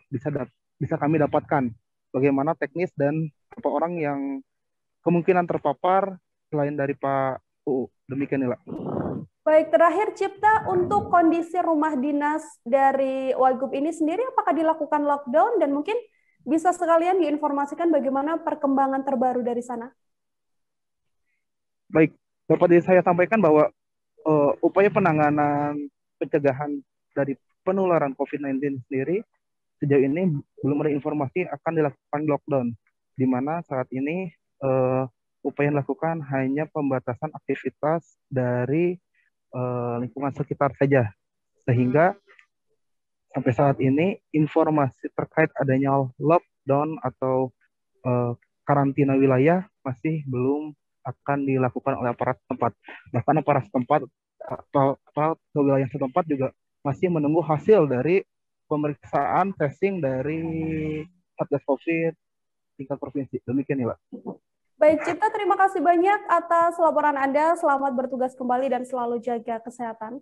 bisa kami dapatkan. Bagaimana teknis dan berapa orang yang kemungkinan terpapar selain dari Pak UU. Demikian Nila. Baik, terakhir Cipta, untuk kondisi rumah dinas dari Wagub ini sendiri apakah dilakukan lockdown, dan mungkin bisa sekalian diinformasikan bagaimana perkembangan terbaru dari sana? Baik, dapat saya sampaikan bahwa upaya penanganan pencegahan dari penularan COVID-19 sendiri sejauh ini belum ada informasi akan dilakukan lockdown, di mana saat ini upaya yang dilakukan hanya pembatasan aktivitas dari lingkungan sekitar saja, sehingga sampai saat ini informasi terkait adanya lockdown atau karantina wilayah masih belum akan dilakukan oleh aparat setempat. Bahkan aparat setempat atau wilayah setempat juga masih menunggu hasil dari pemeriksaan testing dari Satgas COVID tingkat provinsi. Demikian ya, Pak. Baik, Cipta, terima kasih banyak atas laporan Anda. Selamat bertugas kembali dan selalu jaga kesehatan.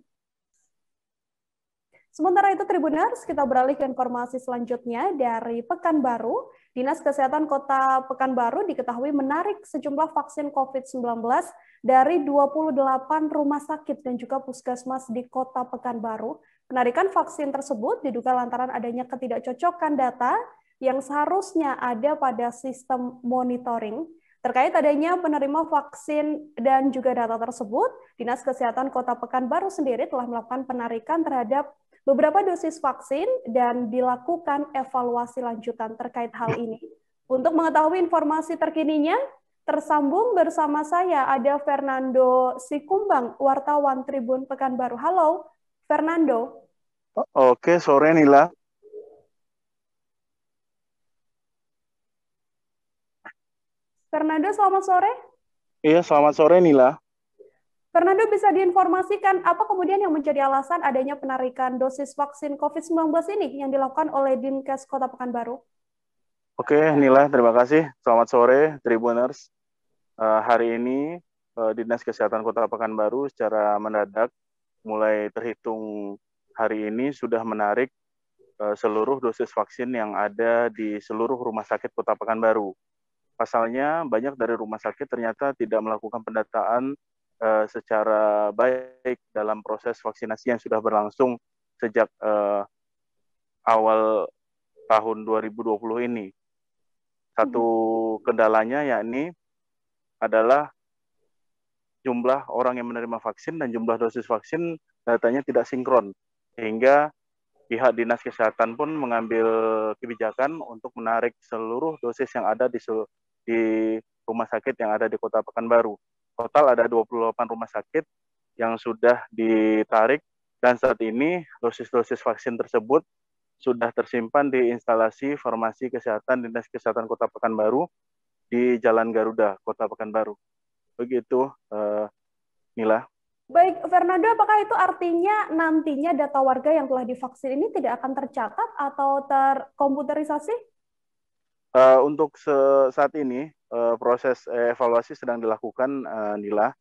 Sementara itu, Tribuners, kita beralih ke informasi selanjutnya dari Pekanbaru. Dinas Kesehatan Kota Pekanbaru diketahui menarik sejumlah vaksin COVID-19 dari 28 rumah sakit dan juga puskesmas di Kota Pekanbaru. Penarikan vaksin tersebut diduga lantaran adanya ketidakcocokan data yang seharusnya ada pada sistem monitoring. Terkait adanya penerima vaksin dan juga data tersebut, Dinas Kesehatan Kota Pekanbaru sendiri telah melakukan penarikan terhadap beberapa dosis vaksin dan dilakukan evaluasi lanjutan terkait hal ini. Untuk mengetahui informasi terkininya, tersambung bersama saya ada Fernando Sikumbang, wartawan Tribun Pekanbaru. Halo, Fernando. Oke, sore Nila. Fernando, selamat sore. Iya, selamat sore Nila. Fernando, bisa diinformasikan apa kemudian yang menjadi alasan adanya penarikan dosis vaksin COVID-19 ini yang dilakukan oleh Dinkes Kota Pekanbaru? Oke, Nila, terima kasih. Selamat sore, Tribuners. Hari ini, Dinas Kesehatan Kota Pekanbaru secara mendadak, mulai terhitung hari ini sudah menarik seluruh dosis vaksin yang ada di seluruh rumah sakit Kota Pekanbaru. Pasalnya, banyak dari rumah sakit ternyata tidak melakukan pendataan secara baik dalam proses vaksinasi yang sudah berlangsung sejak awal tahun 2020 ini. Satu kendalanya yakni adalah jumlah orang yang menerima vaksin dan jumlah dosis vaksin datanya tidak sinkron, sehingga pihak Dinas Kesehatan pun mengambil kebijakan untuk menarik seluruh dosis yang ada di rumah sakit yang ada di Kota Pekanbaru. Total ada 28 rumah sakit yang sudah ditarik, dan saat ini dosis-dosis vaksin tersebut sudah tersimpan di instalasi farmasi kesehatan Dinas Kesehatan Kota Pekanbaru di Jalan Garuda, Kota Pekanbaru. Begitu, Nila. Baik, Fernando, apakah itu artinya nantinya data warga yang telah divaksin ini tidak akan tercatat atau terkomputerisasi? Untuk saat ini, proses evaluasi sedang dilakukan, Nila,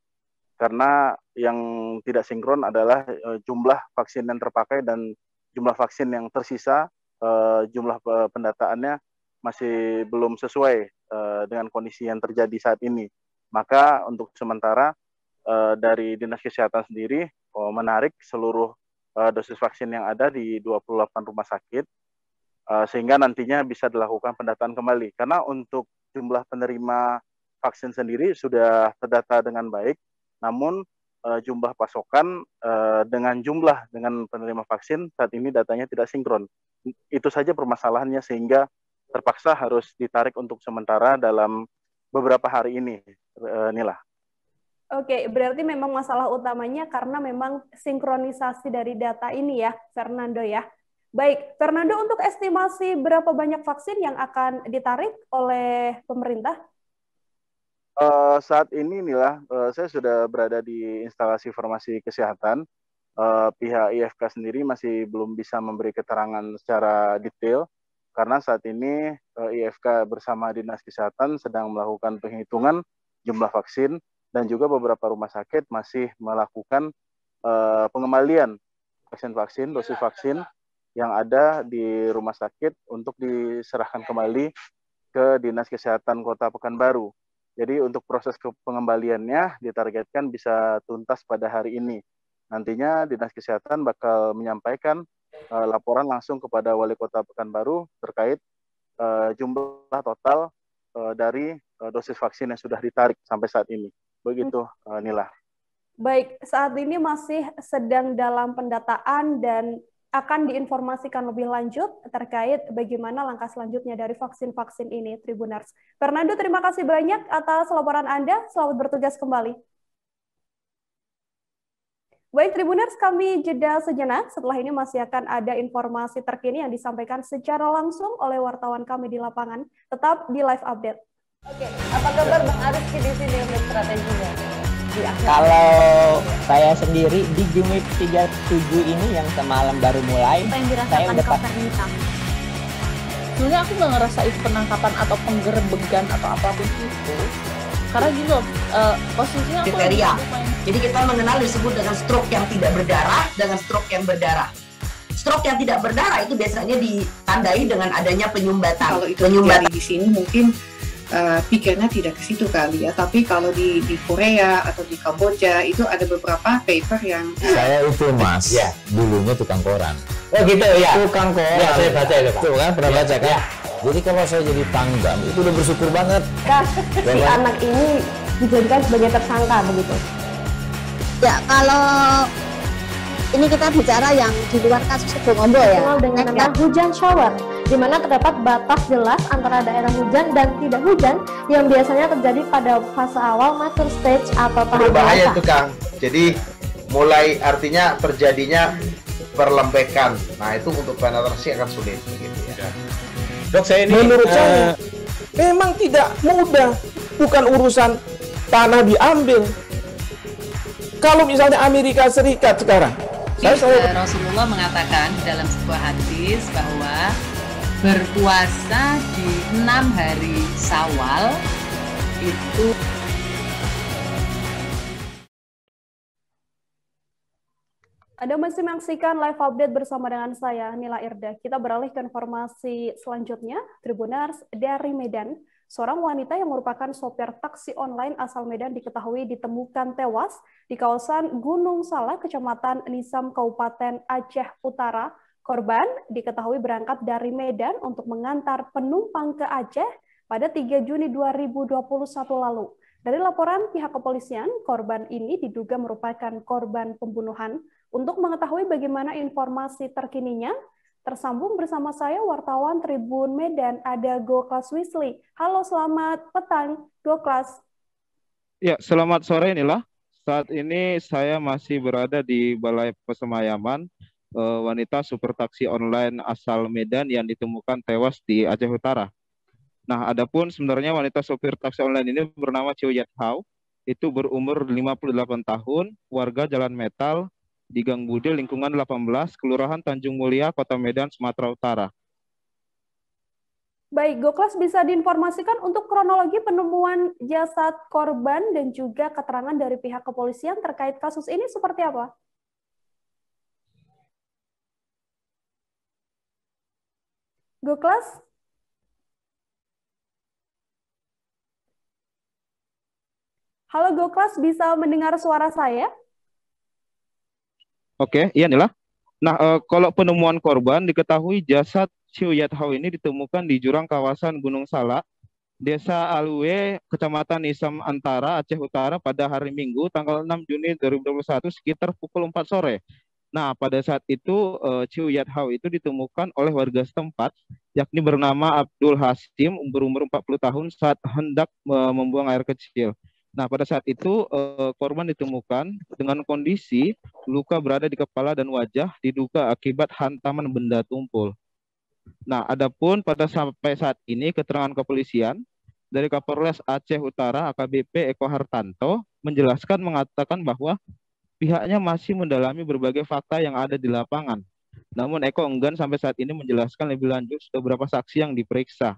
karena yang tidak sinkron adalah jumlah vaksin yang terpakai dan jumlah vaksin yang tersisa, jumlah pendataannya masih belum sesuai dengan kondisi yang terjadi saat ini. Maka untuk sementara dari Dinas Kesehatan sendiri menarik seluruh dosis vaksin yang ada di 28 rumah sakit, sehingga nantinya bisa dilakukan pendataan kembali. Karena untuk jumlah penerima vaksin sendiri sudah terdata dengan baik, namun jumlah pasokan dengan penerima vaksin saat ini datanya tidak sinkron. Itu saja permasalahannya, sehingga terpaksa harus ditarik untuk sementara dalam beberapa hari ini, Nila. Oke, berarti memang masalah utamanya karena memang sinkronisasi dari data ini ya, Fernando ya. Baik, Fernando, untuk estimasi berapa banyak vaksin yang akan ditarik oleh pemerintah? Saat ini, Nila, saya sudah berada di instalasi farmasi kesehatan. Pihak IFK sendiri masih belum bisa memberi keterangan secara detail, karena saat ini IFK bersama Dinas Kesehatan sedang melakukan penghitungan jumlah vaksin, dan juga beberapa rumah sakit masih melakukan pengembalian vaksin-vaksin, dosis vaksin yang ada di rumah sakit untuk diserahkan kembali ke Dinas Kesehatan Kota Pekanbaru. Jadi untuk proses pengembaliannya ditargetkan bisa tuntas pada hari ini. Nantinya Dinas Kesehatan bakal menyampaikan laporan langsung kepada Wali Kota Pekanbaru terkait jumlah total dari dosis vaksin yang sudah ditarik sampai saat ini. Begitu, Nila. Baik, saat ini masih sedang dalam pendataan dan akan diinformasikan lebih lanjut terkait bagaimana langkah selanjutnya dari vaksin-vaksin ini, Tribuners. Fernando, terima kasih banyak atas laporan Anda. Selamat bertugas kembali. Baik, Tribuners, kami jeda sejenak. Setelah ini masih akan ada informasi terkini yang disampaikan secara langsung oleh wartawan kami di lapangan. Tetap di live update. Oke, apa kabar Bang Ariski di sini untuk strateginya? Kalau saya sendiri di Jumip 37 ini yang semalam baru mulai, apa yang saya dirasakan udah Kak Fernita? Sebenarnya aku nggak ngerasa itu penangkapan atau penggerbegan atau apapun itu, karena gitu posisinya aku kriteria. Jadi kita mengenal disebut dengan stroke yang tidak berdarah dengan stroke yang berdarah. Stroke yang tidak berdarah itu biasanya ditandai dengan adanya penyumbatan. Kalau itu terjadi di sini mungkin pikirnya tidak ke situ kali ya, tapi kalau di Korea atau di Kamboja itu ada beberapa paper yang saya itu Mas, dulunya tukang koran. Oh gitu ya. Tukang koran. Ya, saya baca itu Pak. Tuh kan pernah baca kan? Jadi kalau saya jadi Pangdam itu udah bersyukur banget. Si anak ini dijadikan sebagai tersangka begitu. Ya, kalau ini kita bicara yang di luar kasus Bongombo ya. Dengan nama hujan shower, di mana terdapat batas jelas antara daerah hujan dan tidak hujan yang biasanya terjadi pada fase awal mature stage atau tahap berbahaya itu Kang. Jadi mulai artinya terjadinya perlembekan. Nah itu untuk penetrasi akan sulit begitu ya. Dok, saya ini menurut saya memang tidak mudah. Bukan urusan tanah diambil. Kalau misalnya Amerika Serikat sekarang, Rasulullah mengatakan dalam sebuah hadis bahwa berpuasa di 6 hari Syawal itu Anda masih menyaksikan live update bersama dengan saya, Nila Irda. Kita beralih ke informasi selanjutnya. Tribuners dari Medan, seorang wanita yang merupakan sopir taksi online asal Medan diketahui ditemukan tewas di kawasan Gunung Salak, Kecamatan Nisam, Kabupaten Aceh Utara. Korban diketahui berangkat dari Medan untuk mengantar penumpang ke Aceh pada 3 Juni 2021 lalu. Dari laporan pihak kepolisian, korban ini diduga merupakan korban pembunuhan. Untuk mengetahui bagaimana informasi terkininya, tersambung bersama saya wartawan Tribun Medan, ada Goklas Wisli. Halo, selamat petang, Goklas. Ya, selamat sore Nila. Saat ini saya masih berada di Balai Pesemayaman wanita supir taksi online asal Medan yang ditemukan tewas di Aceh Utara. Nah, adapun sebenarnya wanita supir taksi online ini bernama Chiu Yat Hao, itu berumur 58 tahun, warga Jalan Metal, di Gang Budi, lingkungan 18, Kelurahan Tanjung Mulia, Kota Medan, Sumatera Utara. Baik, Goklas bisa diinformasikan untuk kronologi penemuan jasad korban dan juga keterangan dari pihak kepolisian terkait kasus ini seperti apa? Goklas? Halo Goklas, bisa mendengar suara saya? Oke, iya Nila. Nah, kalau penemuan korban diketahui jasad Chiu Yat Hao ini ditemukan di jurang kawasan Gunung Salak, Desa Alue, Kecamatan Nisam Antara, Aceh Utara pada hari Minggu tanggal 6 Juni 2021 sekitar pukul 4 sore. Nah, pada saat itu Chiu Yat Hao itu ditemukan oleh warga setempat, yakni bernama Abdul Hasim, berumur 40 tahun saat hendak membuang air kecil. Nah, pada saat itu korban ditemukan dengan kondisi luka berada di kepala dan wajah diduga akibat hantaman benda tumpul. Nah, adapun pada sampai saat ini keterangan kepolisian dari Kapolres Aceh Utara AKBP Eko Hartanto menjelaskan mengatakan bahwa pihaknya masih mendalami berbagai fakta yang ada di lapangan. Namun Eko enggan sampai saat ini menjelaskan lebih lanjut beberapa saksi yang diperiksa.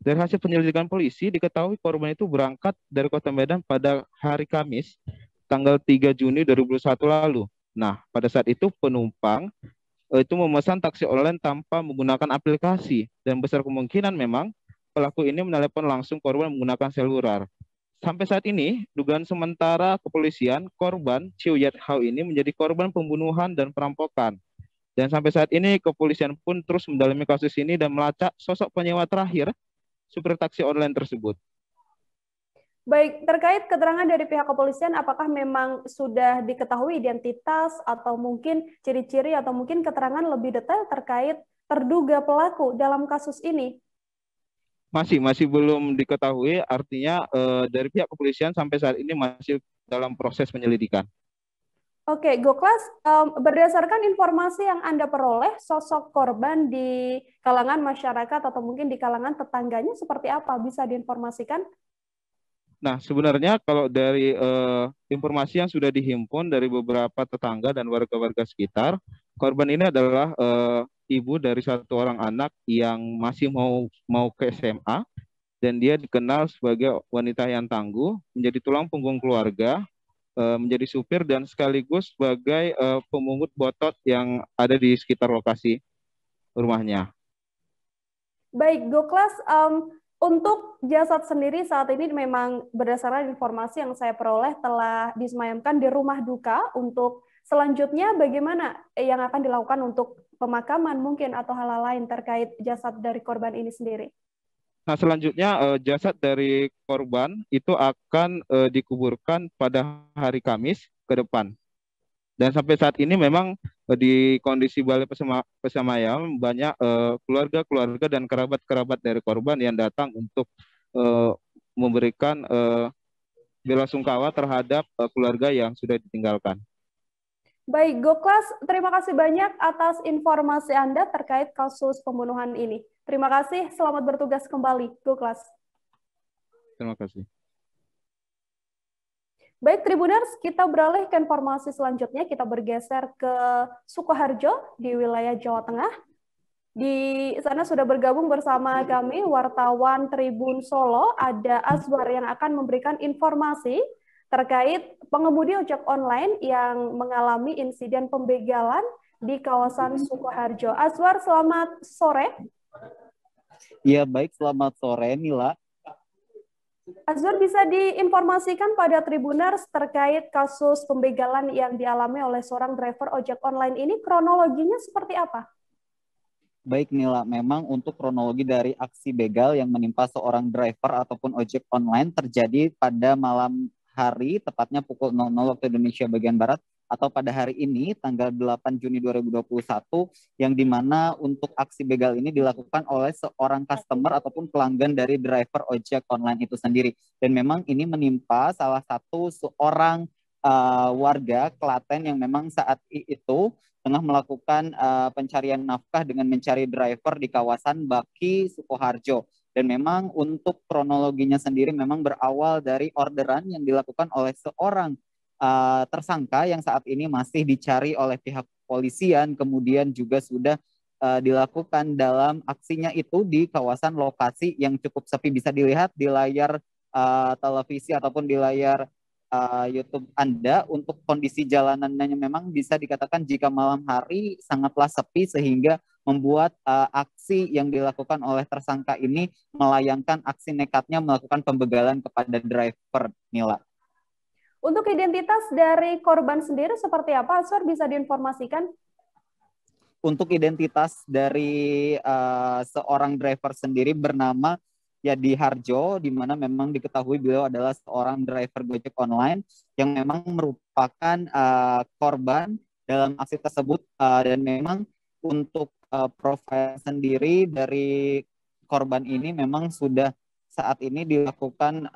Dari hasil penyelidikan polisi, diketahui korban itu berangkat dari Kota Medan pada hari Kamis, tanggal 3 Juni 2021 lalu. Nah, pada saat itu penumpang itu memesan taksi online tanpa menggunakan aplikasi, dan besar kemungkinan memang pelaku ini menelepon langsung korban menggunakan seluler. Sampai saat ini, dugaan sementara kepolisian, korban Chiu Yat Hao ini menjadi korban pembunuhan dan perampokan. Dan sampai saat ini, kepolisian pun terus mendalami kasus ini dan melacak sosok penyewa terakhir supir taksi online tersebut. Baik, terkait keterangan dari pihak kepolisian, apakah memang sudah diketahui identitas atau mungkin ciri-ciri atau mungkin keterangan lebih detail terkait terduga pelaku dalam kasus ini? Masih belum diketahui, artinya dari pihak kepolisian sampai saat ini masih dalam proses penyelidikan. Oke, Goklas, berdasarkan informasi yang Anda peroleh, sosok korban di kalangan masyarakat atau mungkin di kalangan tetangganya seperti apa? Bisa diinformasikan? Nah, sebenarnya kalau dari informasi yang sudah dihimpun dari beberapa tetangga dan warga-warga sekitar, korban ini adalah ibu dari satu orang anak yang masih mau ke SMA, dan dia dikenal sebagai wanita yang tangguh, menjadi tulang punggung keluarga, menjadi supir dan sekaligus sebagai pemungut botot yang ada di sekitar lokasi rumahnya. Baik, Goklas, untuk jasad sendiri saat ini memang berdasarkan informasi yang saya peroleh telah disemayamkan di rumah duka. Untuk selanjutnya bagaimana yang akan dilakukan untuk pemakaman mungkin atau hal lain terkait jasad dari korban ini sendiri? Nah, selanjutnya jasad dari korban itu akan dikuburkan pada hari Kamis ke depan. Dan sampai saat ini memang di kondisi Balai Pesemayam banyak keluarga-keluarga dan kerabat-kerabat dari korban yang datang untuk memberikan belasungkawa terhadap keluarga yang sudah ditinggalkan. Baik, Goklas, terima kasih banyak atas informasi Anda terkait kasus pembunuhan ini. Terima kasih, selamat bertugas kembali, Goklas. Terima kasih. Baik, Tribuners, kita beralih ke informasi selanjutnya. Kita bergeser ke Sukoharjo di wilayah Jawa Tengah. Di sana sudah bergabung bersama kami wartawan Tribun Solo, ada Azwar yang akan memberikan informasi terkait pengemudi ojek online yang mengalami insiden pembegalan di kawasan Sukoharjo. Azwar, selamat sore. Iya, baik, selamat sore, Nila. Azwar, bisa diinformasikan pada Tribuners terkait kasus pembegalan yang dialami oleh seorang driver ojek online ini, kronologinya seperti apa? Baik, Nila, memang untuk kronologi dari aksi begal yang menimpa seorang driver ataupun ojek online terjadi pada malam hari, tepatnya pukul 00 waktu Indonesia bagian Barat, atau pada hari ini, tanggal 8 Juni 2021, yang dimana untuk aksi begal ini dilakukan oleh seorang customer ataupun pelanggan dari driver ojek online itu sendiri. Dan memang ini menimpa salah satu seorang warga Klaten yang memang saat itu tengah melakukan pencarian nafkah dengan mencari driver di kawasan Baki, Sukoharjo. Dan memang untuk kronologinya sendiri memang berawal dari orderan yang dilakukan oleh seorang tersangka yang saat ini masih dicari oleh pihak kepolisian, kemudian juga sudah dilakukan dalam aksinya itu di kawasan lokasi yang cukup sepi. Bisa dilihat di layar televisi ataupun di layar YouTube Anda, untuk kondisi jalanannya memang bisa dikatakan jika malam hari sangatlah sepi sehingga membuat aksi yang dilakukan oleh tersangka ini melayangkan aksi nekatnya melakukan pembegalan kepada driver, Nila. Untuk identitas dari korban sendiri seperti apa, Azwar, bisa diinformasikan? Untuk identitas dari seorang driver sendiri bernama Yadi Harjo, di mana memang diketahui beliau adalah seorang driver Gojek online yang memang merupakan korban dalam aksi tersebut, dan memang untuk profil sendiri dari korban ini memang sudah saat ini dilakukan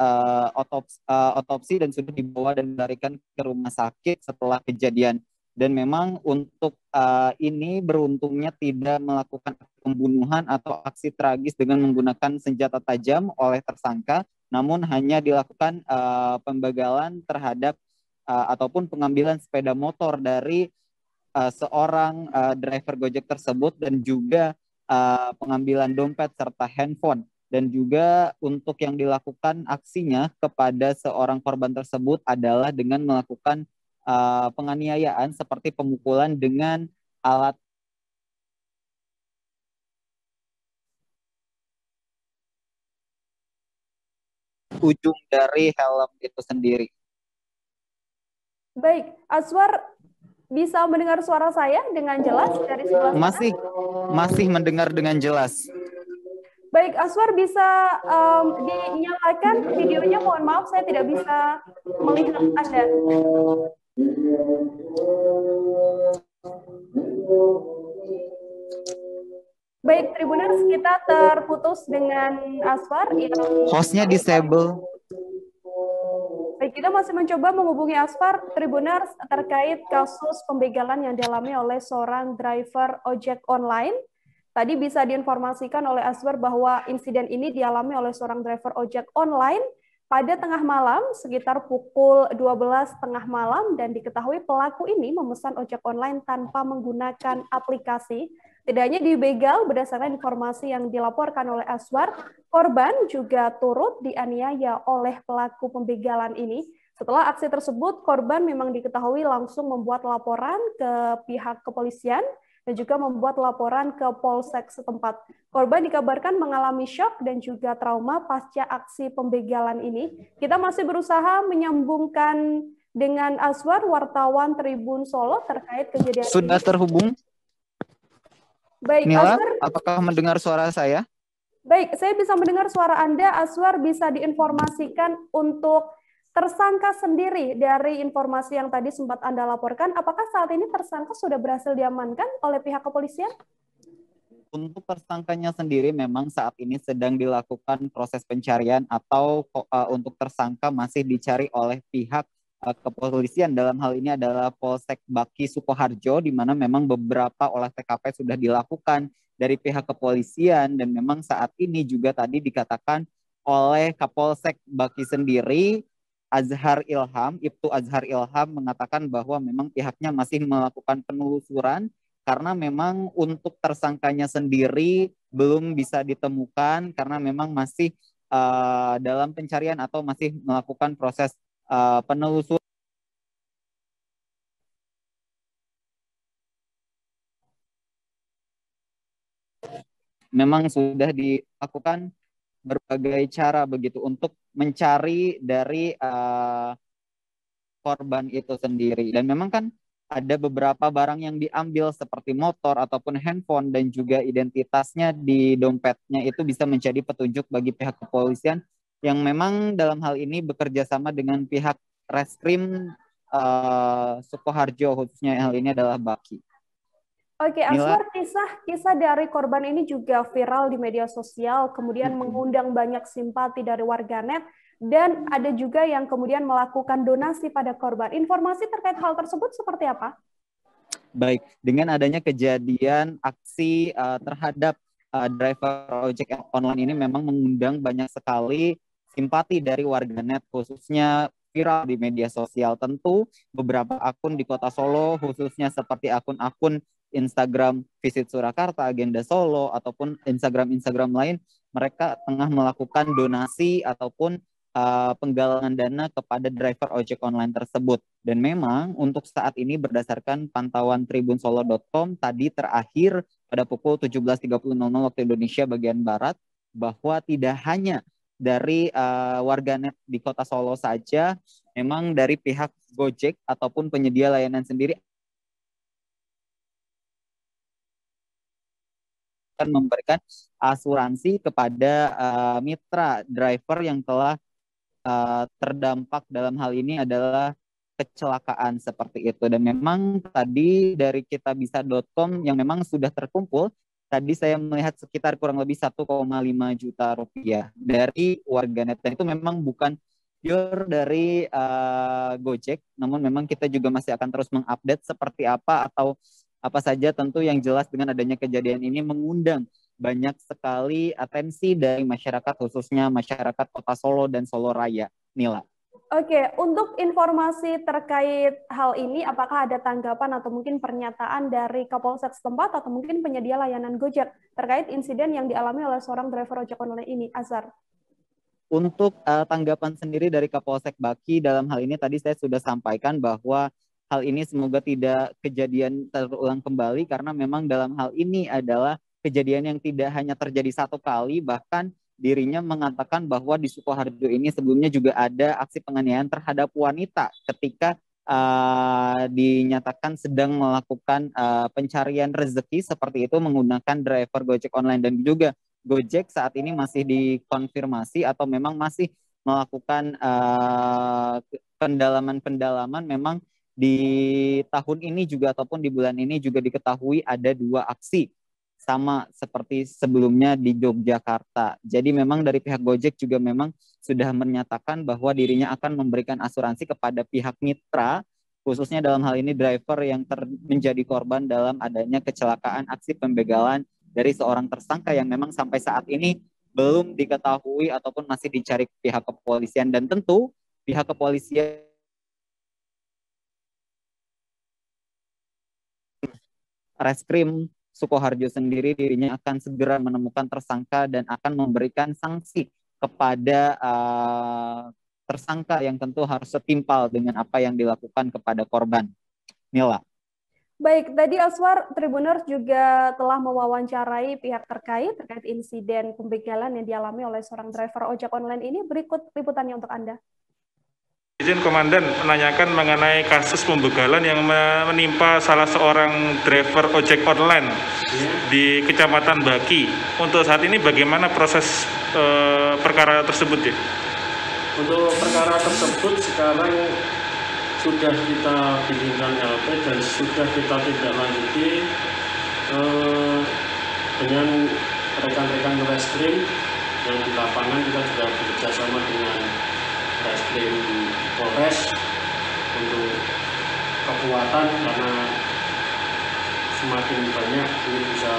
otopsi dan sudah dibawa dan dilarikan ke rumah sakit setelah kejadian. Dan memang untuk ini beruntungnya tidak melakukan pembunuhan atau aksi tragis dengan menggunakan senjata tajam oleh tersangka, namun hanya dilakukan pembegalan terhadap ataupun pengambilan sepeda motor dari seorang driver Gojek tersebut, dan juga pengambilan dompet serta handphone. Dan juga untuk yang dilakukan aksinya kepada seorang korban tersebut adalah dengan melakukan penganiayaan seperti pemukulan dengan alat ujung dari helm itu sendiri. Baik, Azwar, bisa mendengar suara saya dengan jelas dari sebelah sana? Masih mendengar dengan jelas. Baik, Azwar, bisa dinyalakan videonya. Mohon maaf, saya tidak bisa melihat Anda. Baik, Tribuners, kita terputus dengan Azwar yang hostnya disable. Baik, kita masih mencoba menghubungi Azwar, Tribuners, terkait kasus pembegalan yang dialami oleh seorang driver ojek online. Tadi bisa diinformasikan oleh Azwar bahwa insiden ini dialami oleh seorang driver ojek online pada tengah malam, sekitar pukul 12 tengah malam, dan diketahui pelaku ini memesan ojek online tanpa menggunakan aplikasi. Tidak hanya dibegal, berdasarkan informasi yang dilaporkan oleh Azwar, korban juga turut dianiaya oleh pelaku pembegalan ini. Setelah aksi tersebut, korban memang diketahui langsung membuat laporan ke pihak kepolisian dan juga membuat laporan ke Polsek setempat. Korban dikabarkan mengalami syok dan juga trauma pasca aksi pembegalan ini. Kita masih berusaha menyambungkan dengan Azwar, wartawan Tribun Solo, terkait kejadian sudah ini. Terhubung? Baik, Nila, Aswar. apakah mendengar suara saya? Baik, saya bisa mendengar suara Anda. Aswar, bisa diinformasikan untuk tersangka sendiri dari informasi yang tadi sempat Anda laporkan. Apakah saat ini tersangka sudah berhasil diamankan oleh pihak kepolisian? Untuk tersangkanya sendiri memang saat ini sedang dilakukan proses pencarian atau untuk tersangka masih dicari oleh pihak kepolisian. Dalam hal ini adalah Polsek Baki Sukoharjo, di mana memang beberapa olah TKP sudah dilakukan dari pihak kepolisian, dan memang saat ini juga tadi dikatakan oleh Kapolsek Baki sendiri, Ibtu Azhar Ilham mengatakan bahwa memang pihaknya masih melakukan penelusuran karena memang untuk tersangkanya sendiri belum bisa ditemukan karena memang masih dalam pencarian atau masih melakukan proses penelusuran. Memang sudah dilakukan berbagai cara begitu untuk mencari dari korban itu sendiri. Dan memang kan ada beberapa barang yang diambil seperti motor ataupun handphone dan juga identitasnya di dompetnya itu bisa menjadi petunjuk bagi pihak kepolisian yang memang dalam hal ini bekerja sama dengan pihak Reskrim Sukoharjo, khususnya hal ini adalah Baki. Oke, Aswar, kisah dari korban ini juga viral di media sosial, kemudian mengundang banyak simpati dari warganet, dan ada juga yang kemudian melakukan donasi pada korban. Informasi terkait hal tersebut seperti apa? Baik, dengan adanya kejadian aksi terhadap driver ojek online ini memang mengundang banyak sekali simpati dari warganet, khususnya viral di media sosial. Tentu beberapa akun di Kota Solo, khususnya seperti akun-akun Instagram Visit Surakarta, Agenda Solo, ataupun Instagram lain, mereka tengah melakukan donasi ataupun penggalangan dana kepada driver ojek online tersebut. Dan memang untuk saat ini berdasarkan pantauan tribunsolo.com tadi terakhir pada pukul 17.30 waktu Indonesia bagian Barat, bahwa tidak hanya dari warganet di Kota Solo saja, memang dari pihak Gojek ataupun penyedia layanan sendiri akan memberikan asuransi kepada mitra driver yang telah terdampak dalam hal ini adalah kecelakaan seperti itu. Dan memang tadi dari kitabisa.com yang memang sudah terkumpul, tadi saya melihat sekitar kurang lebih 1,5 juta rupiah dari warganet. Dan itu memang bukan pure dari Gojek, namun memang kita juga masih akan terus mengupdate seperti apa atau apa saja. Tentu yang jelas dengan adanya kejadian ini mengundang banyak sekali atensi dari masyarakat, khususnya masyarakat Kota Solo dan Solo Raya. Nila. Oke, untuk informasi terkait hal ini, apakah ada tanggapan atau mungkin pernyataan dari Kapolsek setempat atau mungkin penyedia layanan Gojek terkait insiden yang dialami oleh seorang driver ojek online ini, Azhar? Untuk tanggapan sendiri dari Kapolsek Baki dalam hal ini tadi saya sudah sampaikan bahwa hal ini semoga tidak kejadian terulang kembali, karena memang dalam hal ini adalah kejadian yang tidak hanya terjadi satu kali, bahkan dirinya mengatakan bahwa di Sukoharjo ini sebelumnya juga ada aksi penganiayaan terhadap wanita ketika dinyatakan sedang melakukan pencarian rezeki seperti itu menggunakan driver Gojek online. Dan juga Gojek saat ini masih dikonfirmasi atau memang masih melakukan pendalaman-pendalaman. Memang di tahun ini juga ataupun di bulan ini juga diketahui ada 2 aksi sama seperti sebelumnya di Yogyakarta. Jadi memang dari pihak Gojek juga memang sudah menyatakan bahwa dirinya akan memberikan asuransi kepada pihak mitra, khususnya dalam hal ini driver yang menjadi korban dalam adanya kecelakaan aksi pembegalan dari seorang tersangka yang memang sampai saat ini belum diketahui ataupun masih dicari pihak kepolisian. Dan tentu pihak kepolisian Reskrim Sukoharjo sendiri dirinya akan segera menemukan tersangka dan akan memberikan sanksi kepada tersangka yang tentu harus setimpal dengan apa yang dilakukan kepada korban. Nila. Baik, tadi Aswar, Tribuners juga telah mewawancarai pihak terkait insiden pembegalan yang dialami oleh seorang driver ojek online ini. Berikut liputannya untuk Anda. Izin Komandan menanyakan mengenai kasus pembegalan yang menimpa salah seorang driver ojek online di Kecamatan Baki. Untuk saat ini bagaimana proses perkara tersebut ya? Untuk perkara tersebut sekarang sudah kita bikinkan LP dan sudah kita tindak lanjuti dengan rekan-rekan reskrim yang di lapangan. Kita juga bekerja sama dengan reskrim Polres untuk kekuatan, karena semakin banyak ini bisa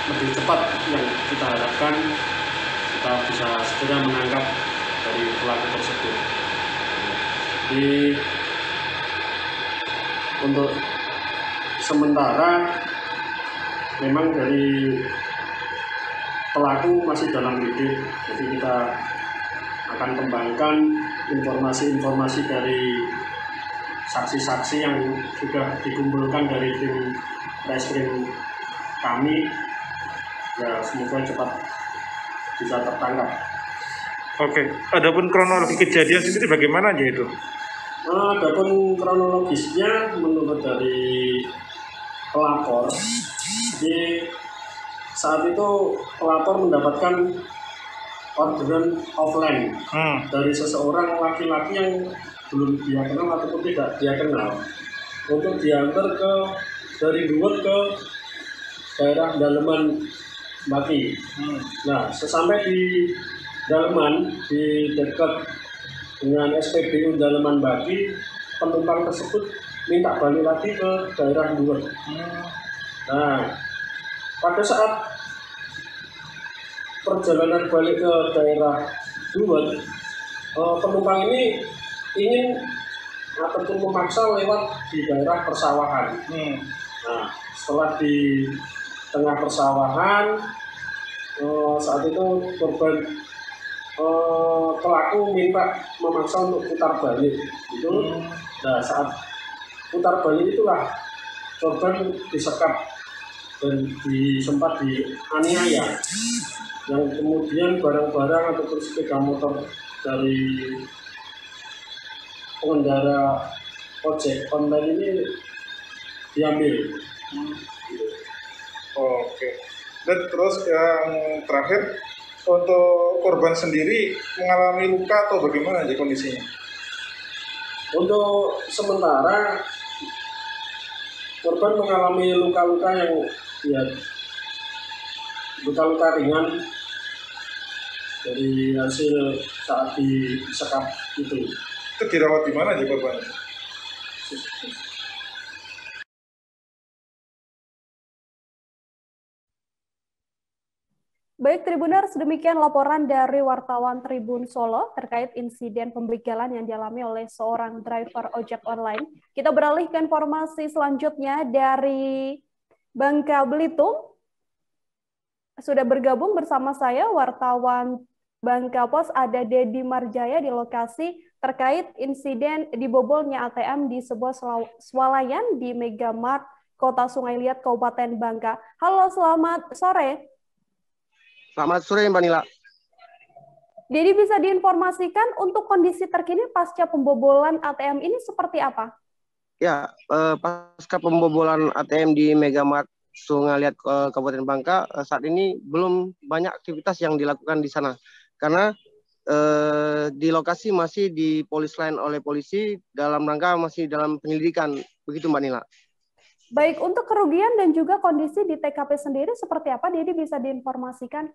lebih cepat yang kita harapkan, kita bisa segera menangkap dari pelaku tersebut. Jadi untuk sementara memang dari pelaku masih dalam lidik, jadi kita akan kembangkan informasi-informasi dari saksi-saksi yang sudah dikumpulkan dari tim reskrim kami, ya semoga cepat bisa tertangkap. Oke, adapun kronologi kejadian sendiri bagaimana aja itu? Adapun kronologisnya menurut dari pelapor, jadi saat itu pelapor mendapatkan orderan offline dari seseorang laki-laki yang belum dia kenal ataupun tidak dia kenal untuk diantar dari Luwet ke daerah Daleman Baki. Nah, sesampai di Daleman, di dekat dengan SPBU Daleman Baki, penumpang tersebut minta balik lagi ke daerah Luwet. Nah, pada saat perjalanan balik ke daerah Luwet, penumpang ini ingin ataupun memaksa lewat di daerah persawahan. Nah, setelah di tengah persawahan, saat itu korban pelaku minta memaksa untuk putar balik. Itu, nah saat putar balik itulah korban disekap dan sempat dianiaya, yang kemudian barang-barang ataupun sepeda motor dari pengendara ojek online ini diambil. Oke. Dan terus yang terakhir, untuk korban sendiri mengalami luka atau bagaimana aja kondisinya? Untuk sementara korban mengalami luka-luka yang ya luka-luka ringan dari hasil saat disekap itu. Itu dirawat di mana aja korban? Baik Tribuners, demikian laporan dari wartawan Tribun Solo terkait insiden pembegalan yang dialami oleh seorang driver ojek online. Kita beralih ke informasi selanjutnya dari Bangka Belitung. Sudah bergabung bersama saya wartawan Bangka Pos, ada Dedi Marjaya di lokasi terkait insiden dibobolnya ATM di sebuah swalayan di Megamart Kota Sungai Liat, Kabupaten Bangka. Halo, selamat sore. Selamat sore Mbak Nila. Dedi, bisa diinformasikan untuk kondisi terkini pasca pembobolan ATM ini seperti apa? Ya, pasca pembobolan ATM di Megamart Sungai Liat Kabupaten Bangka, saat ini belum banyak aktivitas yang dilakukan di sana. Karena di lokasi masih di polis line oleh polisi dalam rangka masih dalam penyelidikan. Begitu Mbak Nila. Baik, untuk kerugian dan juga kondisi di TKP sendiri seperti apa, Dedi bisa diinformasikan?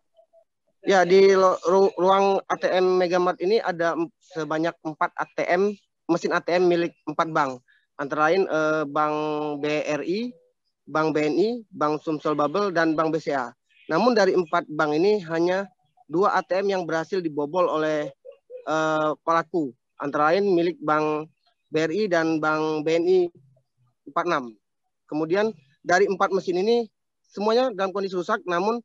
Ya, di ruang ATM Megamart ini ada sebanyak 4 ATM, mesin ATM milik 4 bank. Antara lain Bank BRI, Bank BNI, Bank Sumsel Bubble, dan Bank BCA. Namun dari 4 bank ini hanya 2 ATM yang berhasil dibobol oleh pelaku. Antara lain milik Bank BRI dan Bank BNI 46. Kemudian dari 4 mesin ini semuanya dalam kondisi rusak, namun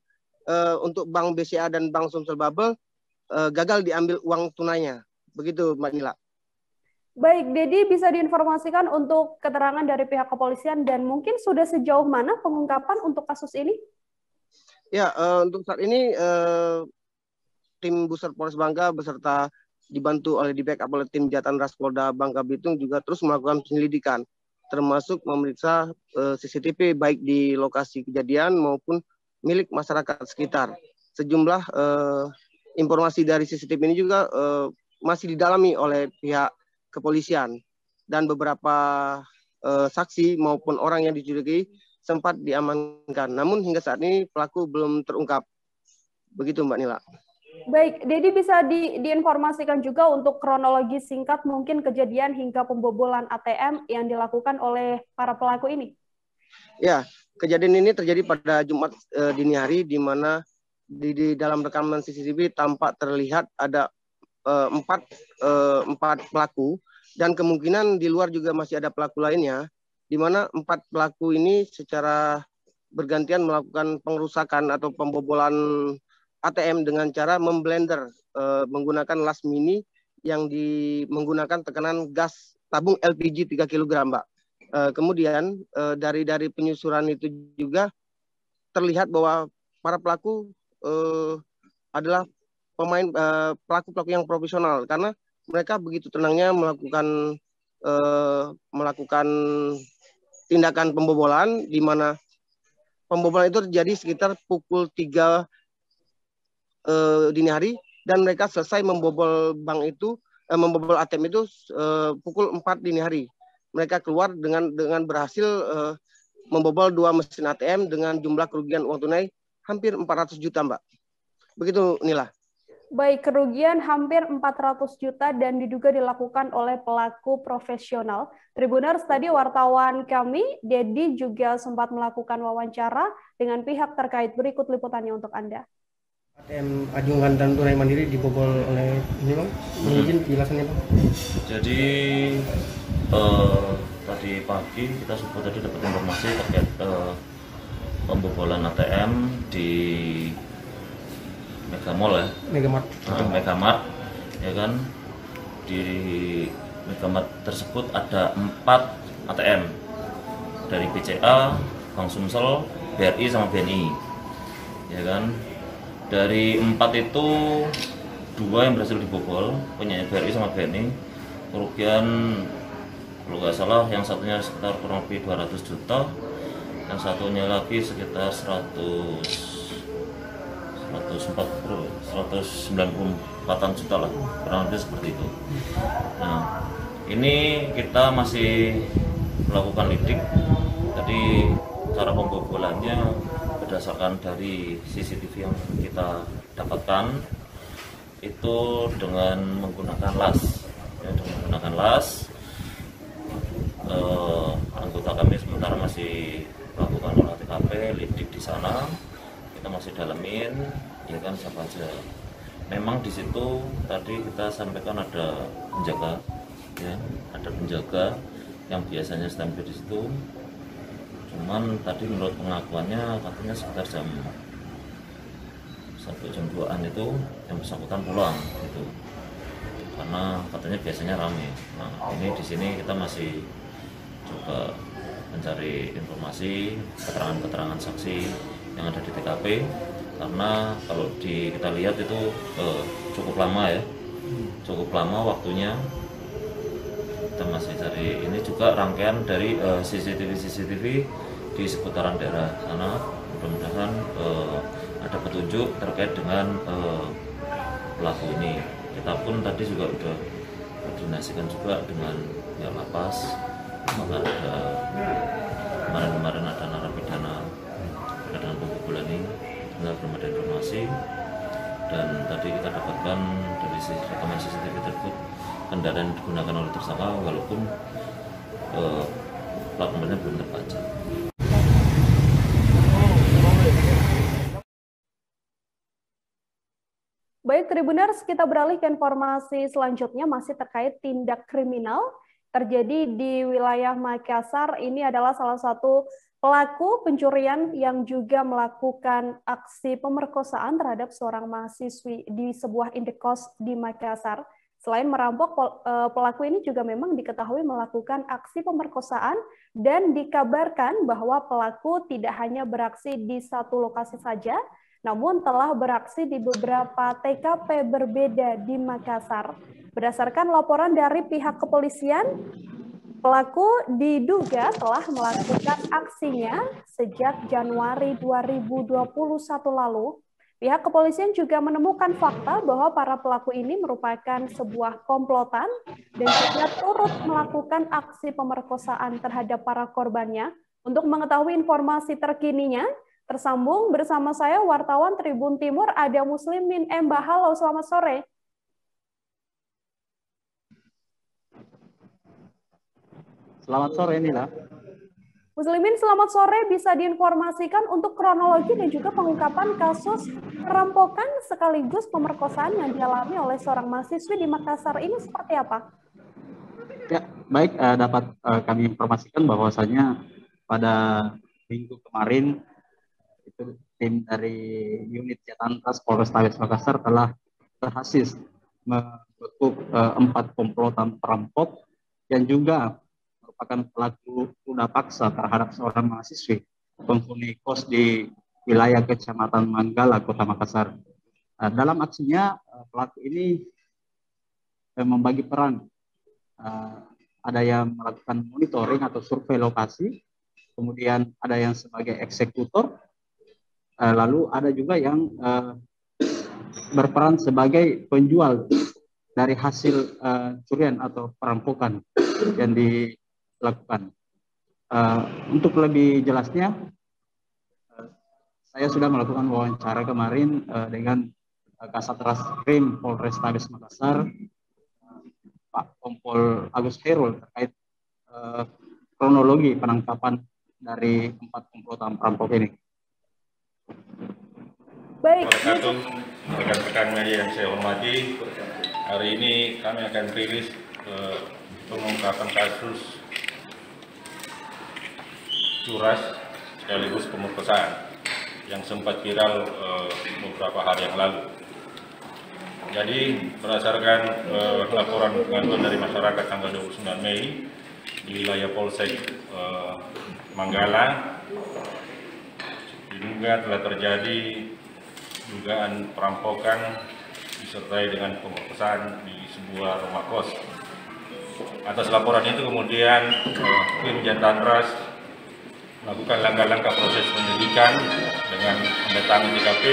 untuk Bank BCA dan Bank Sumsel Bubble gagal diambil uang tunainya. Begitu Mbak Nila. Baik, Dedi bisa diinformasikan untuk keterangan dari pihak kepolisian dan mungkin sudah sejauh mana pengungkapan untuk kasus ini? Ya, untuk saat ini tim Buser Polres Bangka beserta dibantu oleh di backup oleh tim Jatan Ras Polda Bangka Belitung juga terus melakukan penyelidikan, termasuk memeriksa CCTV baik di lokasi kejadian maupun milik masyarakat sekitar. Sejumlah informasi dari CCTV ini juga masih didalami oleh pihak kepolisian dan beberapa saksi maupun orang yang dicurigai sempat diamankan. Namun hingga saat ini pelaku belum terungkap. Begitu Mbak Nila. Baik, Dedi bisa diinformasikan juga untuk kronologi singkat mungkin kejadian hingga pembobolan ATM yang dilakukan oleh para pelaku ini. Ya, kejadian ini terjadi pada Jumat dini hari di mana di dalam rekaman CCTV tampak terlihat ada empat pelaku dan kemungkinan di luar juga masih ada pelaku lainnya, di mana 4 pelaku ini secara bergantian melakukan pengerusakan atau pembobolan ATM dengan cara memblender menggunakan las mini yang menggunakan tekanan gas tabung LPG 3 kg, Mbak. Kemudian dari penyusuran itu juga terlihat bahwa para pelaku adalah pelaku-pelaku yang profesional karena mereka begitu tenangnya melakukan tindakan pembobolan, di mana pembobolan itu terjadi sekitar pukul 3 dini hari dan mereka selesai membobol membobol ATM itu pukul 4 dini hari. Mereka keluar dengan berhasil membobol 2 mesin ATM dengan jumlah kerugian uang tunai hampir 400 juta, Mbak. Begitu, Nila. Baik, kerugian hampir 400 juta dan diduga dilakukan oleh pelaku profesional. Tribuners, tadi wartawan kami, Dedi, juga sempat melakukan wawancara dengan pihak terkait. Berikut liputannya untuk Anda. ATM Ajungan dan Tunai Mandiri dibobol oleh ini, Bang. Izin penjelasannya, Bang. Jadi tadi pagi kita tadi dapat informasi terkait pembobolan ATM di Megamall ya. Megamart ya kan. Di Megamart tersebut ada 4 ATM dari BCA, Bank Sumsel, BRI sama BNI. Ya kan. Dari 4 itu 2 yang berhasil dibobol, punya BRI sama BNI. Kerugian kalau nggak salah yang satunya sekitar kurang lebih 200 juta, yang satunya lagi sekitar 194 juta lah, kurang lebih seperti itu. Nah, ini kita masih melakukan lidik. Tadi cara pembobolannya berdasarkan dari CCTV yang kita dapatkan itu dengan menggunakan las, anggota kami sementara masih melakukan olah TKP, lidik di sana. Kita masih dalamin, ya kan, siapa aja. Memang di situ tadi kita sampaikan ada penjaga, ya, ada penjaga yang biasanya standby di situ. Cuman tadi menurut pengakuannya katanya sekitar jam 2-an itu yang bersangkutan pulang, gitu. Karena katanya biasanya ramai. Nah, ini di sini kita masih juga mencari informasi, keterangan-keterangan saksi yang ada di TKP, karena kalau kita lihat itu cukup lama ya, cukup lama waktunya. Kita masih cari ini juga rangkaian dari CCTV di seputaran daerah sana. Mudah-mudahan ada petunjuk terkait dengan pelaku ini. Kita pun tadi juga sudah koordinasikan juga dengan pihak lapas, maka ada kemarin ada narapidana dengan pembobolan ini, tinggal belum ada informasi. Dan tadi kita dapatkan dari rekaman CCTV tersebut kendaraan yang digunakan oleh tersangka, walaupun plat nomornya belum terbaca. Baik, Tribuners, kita beralih ke informasi selanjutnya masih terkait tindak kriminal terjadi di wilayah Makassar. Ini adalah salah satu pelaku pencurian yang juga melakukan aksi pemerkosaan terhadap seorang mahasiswi di sebuah indekos di Makassar. Selain merampok, pelaku ini juga memang diketahui melakukan aksi pemerkosaan dan dikabarkan bahwa pelaku tidak hanya beraksi di satu lokasi saja, namun telah beraksi di beberapa TKP berbeda di Makassar. Berdasarkan laporan dari pihak kepolisian, pelaku diduga telah melakukan aksinya sejak Januari 2021 lalu. Pihak kepolisian juga menemukan fakta bahwa para pelaku ini merupakan sebuah komplotan dan juga turut melakukan aksi pemerkosaan terhadap para korbannya. Untuk mengetahui informasi terkininya, tersambung bersama saya wartawan Tribun Timur ada Muslimin Embah. Halo, selamat sore. Selamat sore, Nila. Muslimin, selamat sore. Bisa diinformasikan untuk kronologi dan juga pengungkapan kasus perampokan sekaligus pemerkosaan yang dialami oleh seorang mahasiswi di Makassar ini seperti apa? Ya, baik, dapat kami informasikan bahwasanya pada minggu kemarin itu tim dari unit Jatantas Polrestabes Makassar telah berhasil membekuk 4 komplotan perampok yang juga merupakan pelaku ruda paksa terhadap seorang mahasiswi penghuni kos di wilayah Kecamatan Manggala, Kota Makassar. Dalam aksinya pelaku ini membagi peran. Ada yang melakukan monitoring atau survei lokasi, kemudian ada yang sebagai eksekutor, lalu ada juga yang berperan sebagai penjual dari hasil curian atau perampokan yang dilakukan. Untuk lebih jelasnya, saya sudah melakukan wawancara kemarin dengan Kasat Reskrim Polrestabes Makassar, Pak Kompol Agus Herul, terkait kronologi penangkapan dari 4 komplotan perampok ini. Baik. Rekan-rekan media yang saya hormati, hari ini kami akan rilis pengungkapan kasus curas sekaligus pemerkosaan yang sempat viral beberapa hari yang lalu. Jadi berdasarkan laporan pengaduan dari masyarakat tanggal 29 Mei di wilayah Polsek Manggala, diduga telah terjadi dugaan perampokan disertai dengan pemerkosaan di sebuah rumah kos. Atas laporan itu kemudian tim Jatanras melakukan langkah-langkah proses penyelidikan dengan mendatangi TKP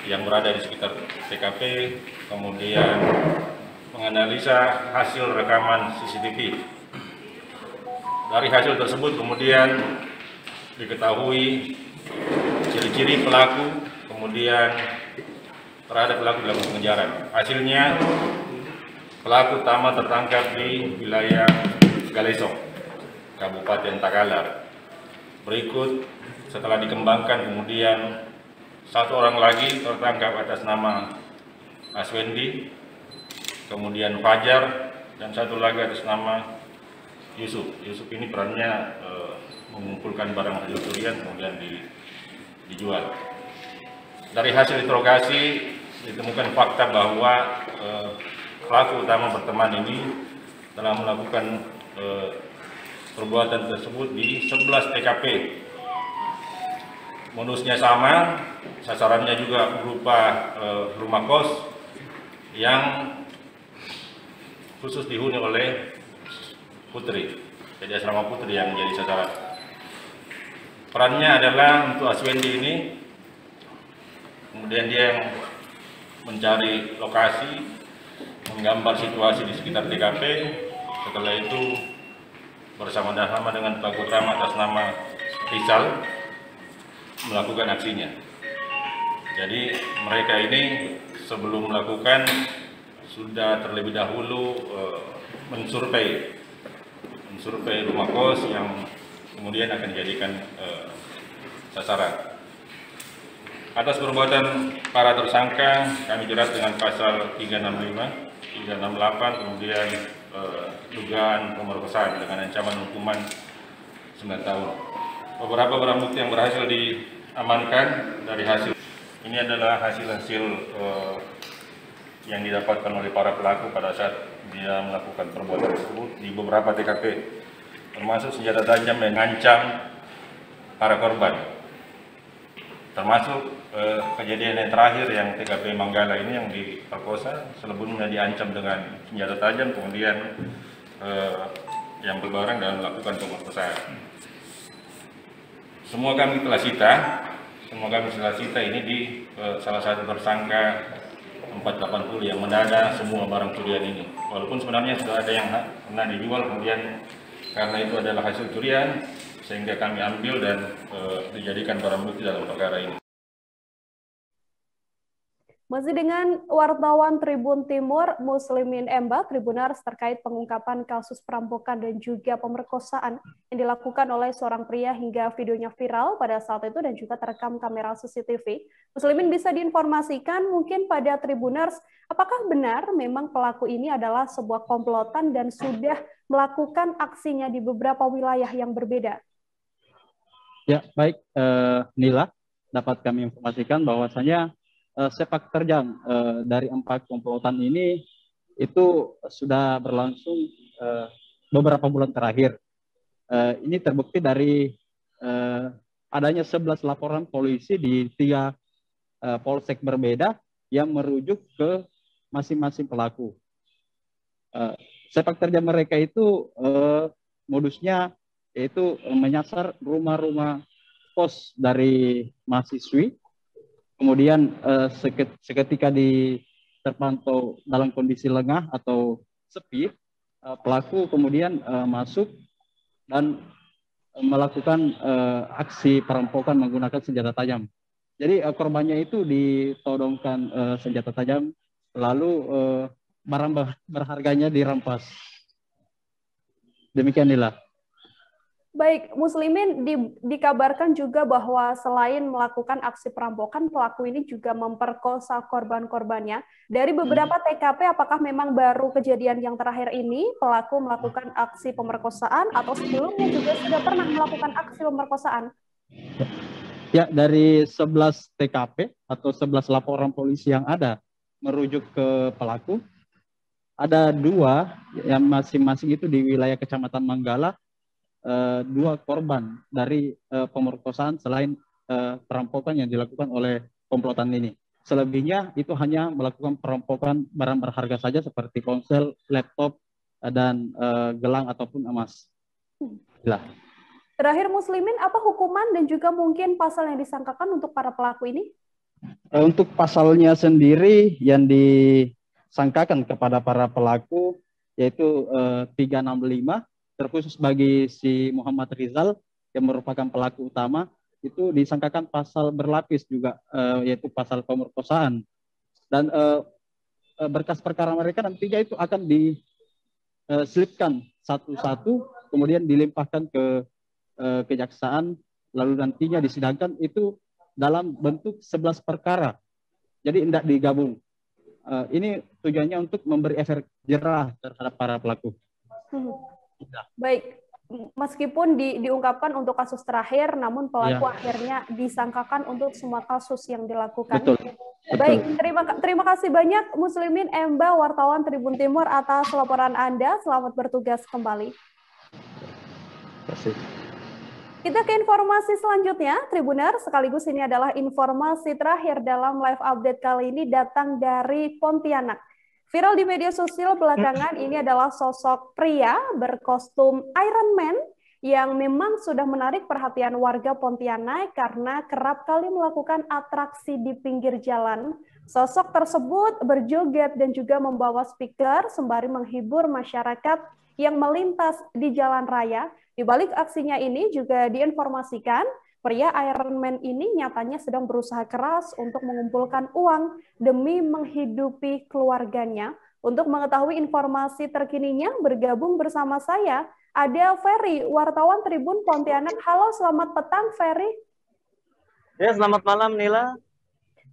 yang berada di sekitar TKP, kemudian menganalisa hasil rekaman CCTV. Dari hasil tersebut kemudian diketahui ciri-ciri pelaku, kemudian terhadap pelaku dalam pengejaran. Hasilnya pelaku utama tertangkap di wilayah Galesong, Kabupaten Takalar. Berikut setelah dikembangkan kemudian 1 orang lagi tertangkap atas nama Aswendi, kemudian Fajar, dan 1 lagi atas nama Yusuf. Yusuf ini perannya mengumpulkan barang hasil curian kemudian dijual. Dari hasil interogasi ditemukan fakta bahwa pelaku utama berteman ini telah melakukan perbuatan tersebut di 11 TKP. Modusnya sama, sasarannya juga berupa rumah kos yang khusus dihuni oleh putri, jadi asrama putri yang menjadi sasaran. Perannya adalah untuk Aswendi ini, kemudian dia yang mencari lokasi, menggambar situasi di sekitar TKP. Setelah itu bersama-sama dengan pelaku utama atas nama Rizal melakukan aksinya. Jadi mereka ini sebelum melakukan sudah terlebih dahulu mensurvei rumah kos yang kemudian akan dijadikan sasaran. Atas perbuatan para tersangka kami jerat dengan pasal 365, 368, kemudian dugaan pemerkosaan dengan ancaman hukuman 9 tahun. Beberapa barang bukti yang berhasil diamankan dari hasil ini adalah hasil-hasil yang didapatkan oleh para pelaku pada saat dia melakukan perbuatan tersebut di beberapa TKP, termasuk senjata tajam yang mengancam para korban, termasuk kejadian yang terakhir yang TKP Manggala ini yang diperkosa, sebelumnya diancam dengan senjata tajam, kemudian yang berbareng dan melakukan pemerkosaan. Semua kami telah sita ini di salah satu tersangka 480 yang mendana semua barang curian ini. Walaupun sebenarnya sudah ada yang pernah dijual, kemudian karena itu adalah hasil curian, sehingga kami ambil dan dijadikan barang bukti dalam perkara ini. Masih dengan wartawan Tribun Timur, Muslimin Emba, Tribuners terkait pengungkapan kasus perampokan dan juga pemerkosaan yang dilakukan oleh seorang pria hingga videonya viral pada saat itu dan juga terekam kamera CCTV. Muslimin bisa diinformasikan mungkin pada Tribuners, apakah benar memang pelaku ini adalah sebuah komplotan dan sudah melakukan aksinya di beberapa wilayah yang berbeda? Ya, baik Nila, dapat kami informasikan bahwasanya sepak terjang dari 4 komplotan ini itu sudah berlangsung beberapa bulan terakhir. Ini terbukti dari adanya 11 laporan polisi di 3 polsek berbeda yang merujuk ke masing-masing pelaku. Sepak terjang mereka itu modusnya yaitu menyasar rumah-rumah kos dari mahasiswi. Kemudian seketika terpantau dalam kondisi lengah atau sepi, pelaku kemudian masuk dan melakukan aksi perampokan menggunakan senjata tajam. Jadi korbannya itu ditodongkan senjata tajam, lalu barang berharganya dirampas. Demikian Nila. Baik, Muslimin dikabarkan juga bahwa selain melakukan aksi perampokan, pelaku ini juga memperkosa korban-korbannya. Dari beberapa TKP, apakah memang baru kejadian yang terakhir ini pelaku melakukan aksi pemerkosaan atau sebelumnya juga sudah pernah melakukan aksi pemerkosaan? Ya, dari 11 TKP atau 11 laporan polisi yang ada merujuk ke pelaku, ada 2 yang masing-masing itu di wilayah Kecamatan Manggala, 2 korban dari pemerkosaan selain perampokan yang dilakukan oleh komplotan ini. Selebihnya itu hanya melakukan perampokan barang berharga saja seperti ponsel, laptop, dan gelang ataupun emas. Lah. Terakhir Muslimin, apa hukuman dan juga mungkin pasal yang disangkakan untuk para pelaku ini? Untuk pasalnya sendiri yang disangkakan kepada para pelaku yaitu 365, terkhusus bagi si Muhammad Rizal yang merupakan pelaku utama, itu disangkakan pasal berlapis juga, yaitu pasal pemerkosaan. Dan berkas perkara mereka nantinya itu akan diselipkan satu-satu, kemudian dilimpahkan ke kejaksaan, lalu nantinya disidangkan itu dalam bentuk 11 perkara. Jadi tidak digabung. Ini tujuannya untuk memberi efek jerah terhadap para pelaku. Baik, meskipun diungkapkan untuk kasus terakhir, namun pelaku akhirnya disangkakan untuk semua kasus yang dilakukan. Betul. Baik, terima kasih banyak Muslimin Emba, wartawan Tribun Timur atas laporan Anda. Selamat bertugas kembali. Terima kasih. Kita ke informasi selanjutnya, Tribuner, sekaligus ini adalah informasi terakhir dalam live update kali ini datang dari Pontianak. Viral di media sosial belakangan ini adalah sosok pria berkostum Iron Man yang memang sudah menarik perhatian warga Pontianak karena kerap kali melakukan atraksi di pinggir jalan. Sosok tersebut berjoget dan juga membawa speaker sembari menghibur masyarakat yang melintas di jalan raya. Di balik aksinya ini juga diinformasikan pria Iron Man ini nyatanya sedang berusaha keras untuk mengumpulkan uang demi menghidupi keluarganya. Untuk mengetahui informasi terkininya, bergabung bersama saya ada Ferry, wartawan Tribun Pontianak. Halo, selamat petang Ferry. Ya, selamat malam Nila.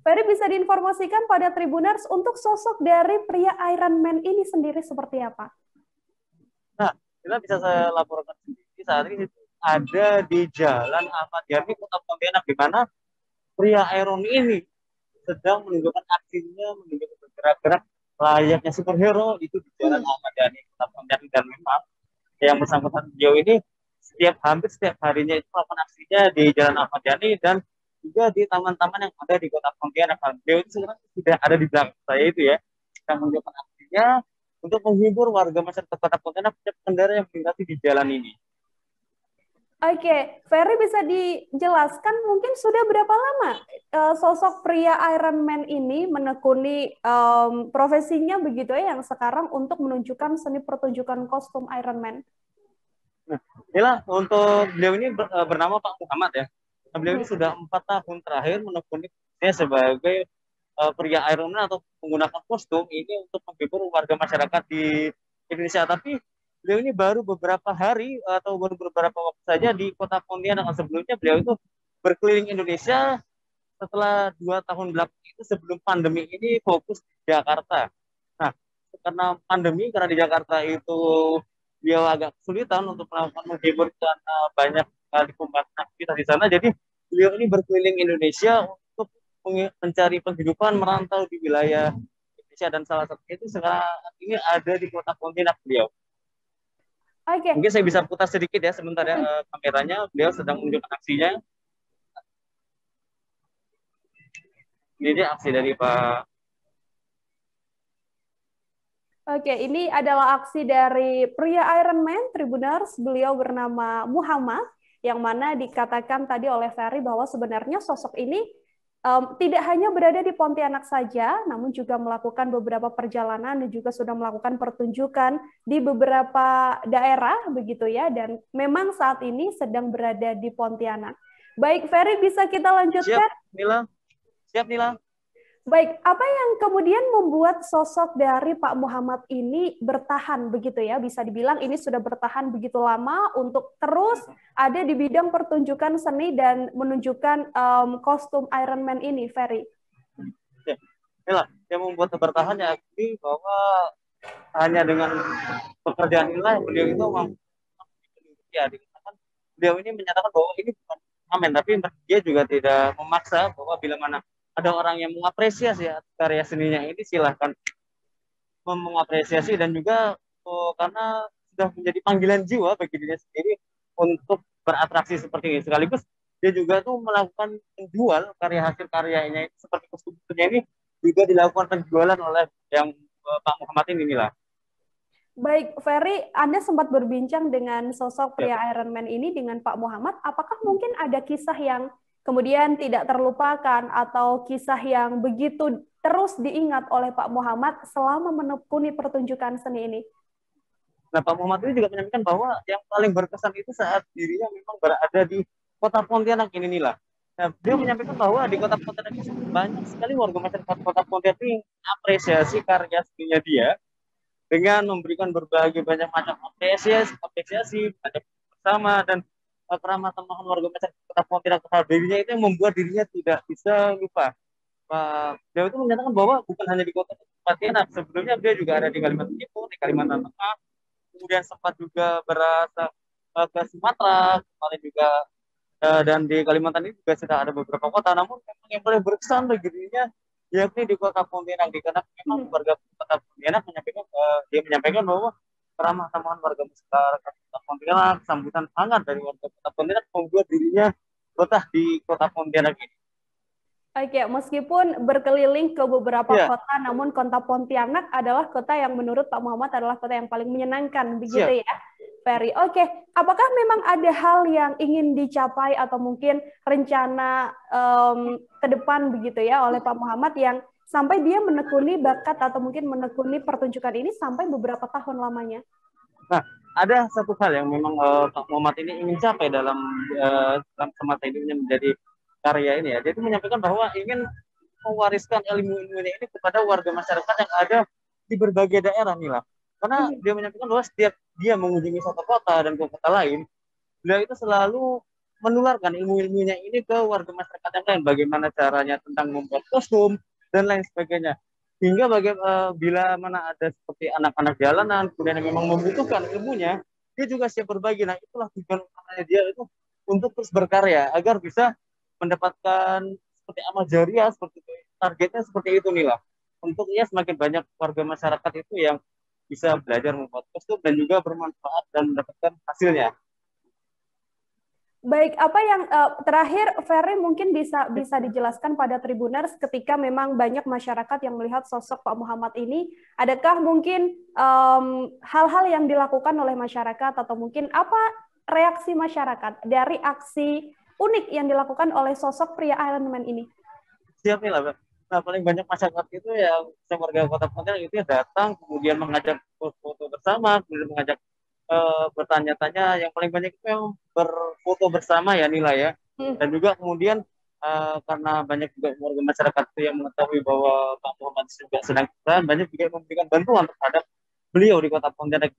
Ferry, bisa diinformasikan pada Tribuners untuk sosok dari pria Iron Man ini sendiri seperti apa? Nah, Nila bisa saya laporkan sendiri saat ini ada di Jalan Ahmad Yani, Kota Pontianak, di mana pria Iron ini sedang menunjukkan aksinya, menunjukkan bergerak-gerak layaknya superhero itu di Jalan Ahmad Yani, Kota Pontianak. Dan memang yang bersangkutan sejauh ini hampir setiap harinya itu melakukan aksinya di Jalan Ahmad Yani, dan juga juga di taman-taman yang ada di Kota Pontianak. Beliau itu sekarang tidak ada di belakang saya itu ya, sedang menunjukkan aksinya untuk menghibur warga masyarakat Kota Pontianak pengendara yang melintasi di jalan ini. Oke, Ferry bisa dijelaskan mungkin sudah berapa lama sosok pria Iron Man ini menekuni profesinya begitu ya, yang sekarang untuk menunjukkan seni pertunjukan kostum Iron Man? Nah, inilah untuk beliau ini bernama Pak Muhammad ya. Nah, beliau ini sudah 4 tahun terakhir menekuni sebagai pria Iron Man atau menggunakan kostum ini untuk menghibur warga masyarakat di Indonesia. Tapi beliau ini baru beberapa hari atau baru beberapa waktu saja di Kota Pontianak. Sebelumnya beliau itu berkeliling Indonesia setelah 2 tahun belakang itu, sebelum pandemi ini fokus di Jakarta. Nah, karena pandemi, karena di Jakarta itu beliau agak kesulitan untuk melakukan menghibur karena banyak sekali pembahasan aktivitas di sana. Jadi beliau ini berkeliling Indonesia untuk mencari penghidupan, merantau di wilayah Indonesia, dan salah satunya itu sekarang ini ada di Kota Pontianak beliau. Oke. Mungkin saya bisa putar sedikit ya sebentar ya kameranya. Beliau sedang menunjukkan aksinya. Ini dia aksi dari Pak. Oke, ini adalah aksi dari pria Iron Man, Tribuners. Beliau bernama Muhammad, yang mana dikatakan tadi oleh Ferry bahwa sebenarnya sosok ini tidak hanya berada di Pontianak saja, namun juga melakukan beberapa perjalanan dan juga sudah melakukan pertunjukan di beberapa daerah, begitu ya, dan memang saat ini sedang berada di Pontianak. Baik, Ferry, bisa kita lanjutkan? Siap, Nila. Siap, Nila. Baik, apa yang kemudian membuat sosok dari Pak Muhammad ini bertahan begitu ya? Bisa dibilang ini sudah bertahan begitu lama untuk terus ada di bidang pertunjukan seni dan menunjukkan kostum Iron Man ini, Ferry. Inilah yang membuat bertahan ya, bahwa hanya dengan pekerjaan inilah beliau itu ya, dikatakan beliau ini menyatakan bahwa ini bukan amen, tapi dia juga tidak memaksa bahwa bila mana ada orang yang mengapresiasi ya, karya seninya ini, silahkan mengapresiasi, dan juga karena sudah menjadi panggilan jiwa bagi dirinya sendiri untuk beratraksi seperti ini. Sekaligus dia juga tuh melakukan penjual karya hasil karyanya seperti kostumnya ini juga dilakukan penjualan oleh yang Pak Muhammad ini lah. Baik, Ferry, Anda sempat berbincang dengan sosok pria Iron Man ini dengan Pak Muhammad. Apakah mungkin ada kisah yang kemudian tidak terlupakan atau kisah yang begitu terus diingat oleh Pak Muhammad selama menekuni pertunjukan seni ini? Nah, Pak Muhammad ini juga menyampaikan bahwa yang paling berkesan itu saat dirinya memang berada di Kota Pontianak ini Nila. Nah, dia menyampaikan bahwa di Kota Pontianak ini banyak sekali warga masyarakat Kota Pontianak yang apresiasi karya seninya dia dengan memberikan berbagai banyak macam apresiasi pada bersama, dan keramah-tamahan warga masyarakat Kota Pontianak terhadap dirinya itu yang membuat dirinya tidak bisa lupa. Beliau itu menyatakan bahwa bukan hanya di Kota Pontianak, sebelumnya dia juga ada di Kalimantan Timur, di Kalimantan Tengah, kemudian sempat juga berasal ke Sumatera, kemarin juga, dan di Kalimantan ini juga sudah ada beberapa kota. Namun yang paling berkesan bagi dirinya yakni di Kota Pontianak, karena memang warga Kota Pontianak menyampaikan bahwa keramah-tamahan warga masyarakat Kota Pontianak, sambutan hangat dari warga Kota Pontianak membuat dirinya betah di Kota Pontianak ini. Oke, meskipun berkeliling ke beberapa kota, namun Kota Pontianak adalah kota yang menurut Pak Muhammad adalah kota yang paling menyenangkan, begitu ya, Ferry. Oke, apakah memang ada hal yang ingin dicapai atau mungkin rencana ke depan begitu ya oleh Pak Muhammad yang sampai dia menekuni bakat atau mungkin menekuni pertunjukan ini sampai beberapa tahun lamanya? Nah, ada satu hal yang memang Pak Muhammad ini ingin capai dalam semasa hidupnya menjadi karya ini ya. Dia itu menyampaikan bahwa ingin mewariskan ilmu-ilmunya ini kepada warga masyarakat yang ada di berbagai daerah nih lah. Karena dia menyampaikan bahwa setiap dia mengunjungi satu kota dan ke kota lain, beliau itu selalu menularkan ilmu-ilmunya ini ke warga masyarakat yang lain. Bagaimana caranya tentang membuat kostum dan lain sebagainya. Hingga bila mana ada seperti anak-anak jalanan, kemudian memang membutuhkan ilmunya, dia juga siap berbagi. Nah, itulah tujuan utamanya dia itu untuk terus berkarya agar bisa mendapatkan seperti amal jariah, seperti itu. Targetnya seperti itu nih lah. Untuk semakin banyak warga masyarakat itu yang bisa belajar membuat kostum dan juga bermanfaat dan mendapatkan hasilnya. Baik, apa yang terakhir, Ferry mungkin bisa dijelaskan pada Tribuners ketika memang banyak masyarakat yang melihat sosok Pak Muhammad ini, adakah mungkin hal-hal yang dilakukan oleh masyarakat atau mungkin apa reaksi masyarakat dari aksi unik yang dilakukan oleh sosok pria Iron Man ini? Siap nih lah, nah paling banyak masyarakat itu yang warga Kota Pontianak itu datang, kemudian mengajak foto bersama, kemudian mengajak bertanya-tanya, yang paling banyak itu yang berfoto bersama ya Nila ya. Dan juga kemudian karena banyak juga warga masyarakat itu yang mengetahui bahwa Pak Muhammad juga sedang kecelakaan, banyak juga yang memberikan bantuan terhadap beliau di Kota Pontianak.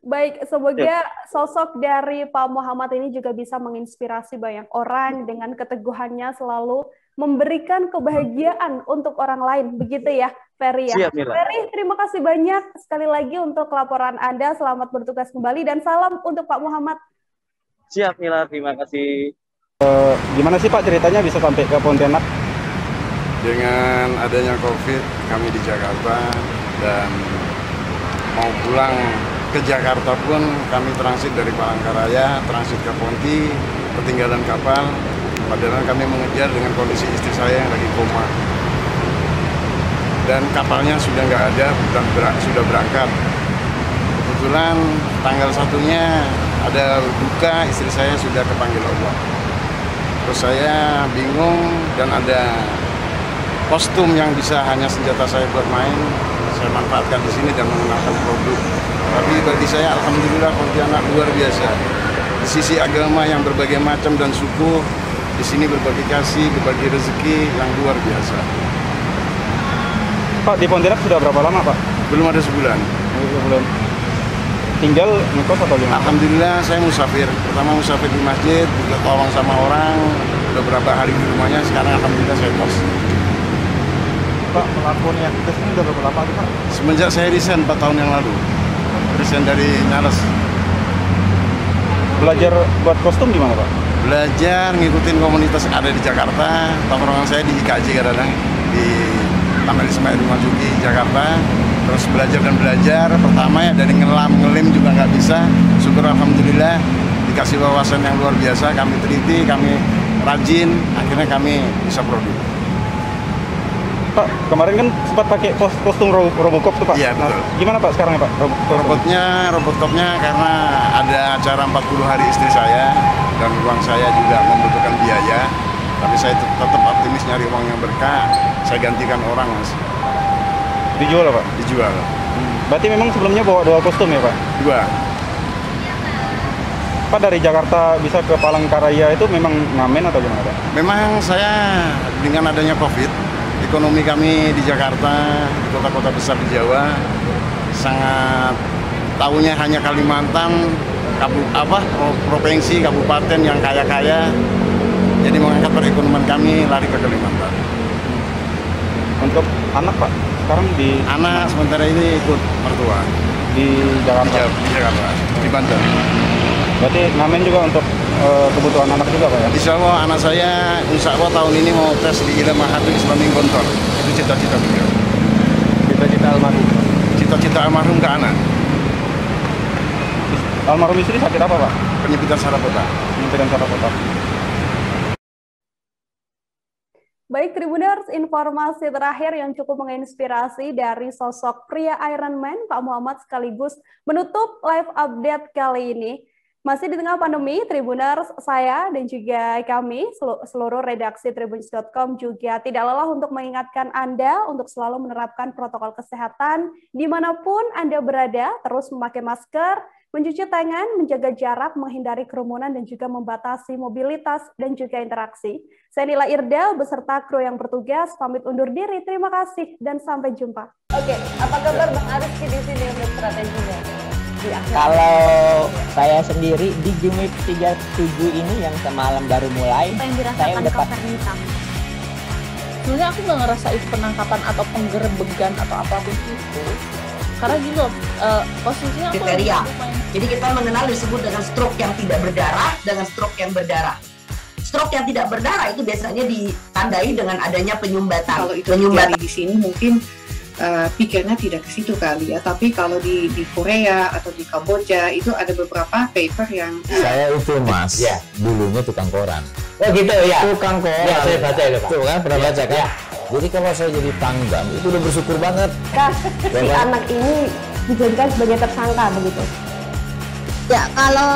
Baik, semoga sosok dari Pak Muhammad ini juga bisa menginspirasi banyak orang dengan keteguhannya selalu memberikan kebahagiaan untuk orang lain, begitu ya, Ferry ya. Ferry, terima kasih banyak sekali lagi untuk laporan Anda. Selamat bertugas kembali dan salam untuk Pak Muhammad. Siap, Mila. Terima kasih. Gimana sih Pak ceritanya bisa sampai ke Pontianak? Dengan adanya COVID, kami di Jakarta dan mau pulang ke Jakarta pun kami transit dari Palangkaraya, transit ke Ponti, ketinggalan kapal. Padahal kami mengejar dengan kondisi istri saya yang lagi koma. Dan kapalnya sudah nggak ada, sudah berangkat. Kebetulan tanggal 1-nya ada duka, istri saya sudah kepanggil Allah. Terus saya bingung dan ada kostum yang bisa hanya senjata saya buat main. Saya manfaatkan di sini dan mengenalkan produk. Tapi bagi saya alhamdulillah Pontianak luar biasa. Di sisi agama yang berbagai macam dan suku, di sini berbagi kasih, berbagi rezeki yang luar biasa. Pak, di Pontianak sudah berapa lama, Pak? Belum ada sebulan. Belum. Tinggal ngekos atau gimana? Alhamdulillah saya musafir. Pertama musafir di masjid, juga tolong sama orang. Udah berapa hari di rumahnya, sekarang alhamdulillah saya kos. Pak, melakukan yang kita sini udah berapa lama, Pak? Semenjak saya resign 4 tahun yang lalu. Resign dari Nyales. Belajar buat kostum gimana, Pak? Belajar ngikutin komunitas yang ada di Jakarta. Tongkrongan saya di IKJ kadang-kadang di Taman Ismail Marzuki Jakarta. Terus belajar dan belajar. Pertama ya dari ngelim juga nggak bisa. Syukur alhamdulillah dikasih wawasan yang luar biasa. Kami teliti, kami rajin, akhirnya kami bisa produk. Pak, kemarin kan sempat pakai kostum Robocop tuh Pak. Iya betul. Gimana Pak sekarang ya Pak? Robocopnya karena ada acara 40 hari istri saya dan uang saya juga membutuhkan biaya. Tapi saya tetap optimis nyari uang yang berkah. Saya gantikan orang mas. Dijual Pak? Dijual. Berarti memang sebelumnya bawa 2 kostum ya Pak? 2. Pak dari Jakarta bisa ke Palangkaraya itu memang ngamen atau gimana Pak? Memang saya dengan adanya COVID, ekonomi kami di Jakarta, di kota-kota besar di Jawa, sangat tahunya hanya Kalimantan, provinsi, kabupaten yang kaya-kaya, jadi mengangkat perekonomian kami lari ke Kalimantan. Untuk anak Pak, sekarang di anak sementara ini ikut mertua di Jakarta, di Banten. Berarti ngamen juga untuk kebutuhan anak juga Pak ya? Insya Allah anak saya, insya Allah tahun ini mau tes di Ilham Mahathir Islamic Gontor. Itu cita-cita beliau. Cita-cita almarhum? Cita-cita almarhum ke anak. Almarhum istri sakit apa Pak? Penyempitan saraf otak. Penyempitan saraf otak. Baik Tribuners, informasi terakhir yang cukup menginspirasi dari sosok pria Iron Man, Pak Muhammad, sekaligus menutup live update kali ini. Masih di tengah pandemi, Tribuners, saya dan juga kami, seluruh redaksi Tribunnews.com juga tidak lelah untuk mengingatkan Anda untuk selalu menerapkan protokol kesehatan dimanapun Anda berada, terus memakai masker, mencuci tangan, menjaga jarak, menghindari kerumunan, dan juga membatasi mobilitas dan juga interaksi. Saya Nila Irdal beserta kru yang bertugas, pamit undur diri. Terima kasih dan sampai jumpa. Oke, apa kabar Bang Ariski di sini untuk strateginya? Kalau saya sendiri di Jumip 37 ini yang semalam baru mulai, saya udah sebenarnya aku nggak ngerasa itu penangkapan atau penggerebegan atau apapun itu, karena gitu posisinya aku kriteria. Jadi kita mengenal disebut dengan stroke yang tidak berdarah dengan stroke yang berdarah. Stroke yang tidak berdarah itu biasanya ditandai dengan adanya penyumbatan. Kalau itu terjadi di sini mungkin pikirnya tidak ke situ kali ya, tapi kalau di Korea atau di Kamboja itu ada beberapa paper yang saya itu mas, dulunya tukang koran. Oh gitu ya. Tukang koran. Ya, saya baca itu Pak. Tuh kan, pernah baca kan? Jadi kalau saya jadi Pangdam itu udah bersyukur banget. Si anak ini dijadikan sebagai tersangka begitu. Ya, kalau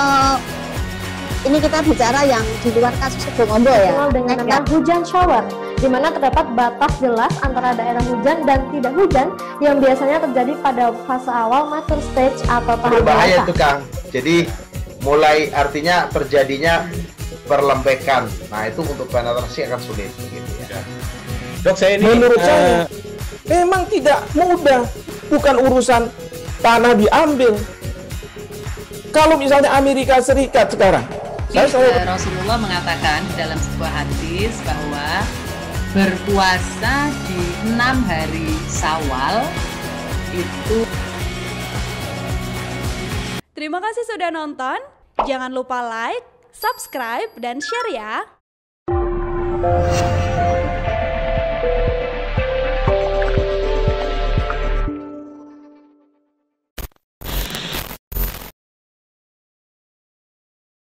ini kita bicara yang di luar kasus Sebongombo ya. Dengan nama hujan shower, di mana terdapat batas jelas antara daerah hujan dan tidak hujan yang biasanya terjadi pada fase awal mature stage atau tahap berbahaya itu Kang. Jadi mulai artinya terjadinya perlembekan. Nah itu untuk penetrasi akan sulit gitu ya. Dok, saya ini menurut saya memang tidak mudah, bukan urusan tanah diambil. Kalau misalnya Amerika Serikat sekarang, Rasulullah mengatakan dalam sebuah hadis bahwa berpuasa di 6 hari Syawal itu. Terima kasih sudah nonton. Jangan lupa like, subscribe, dan share ya.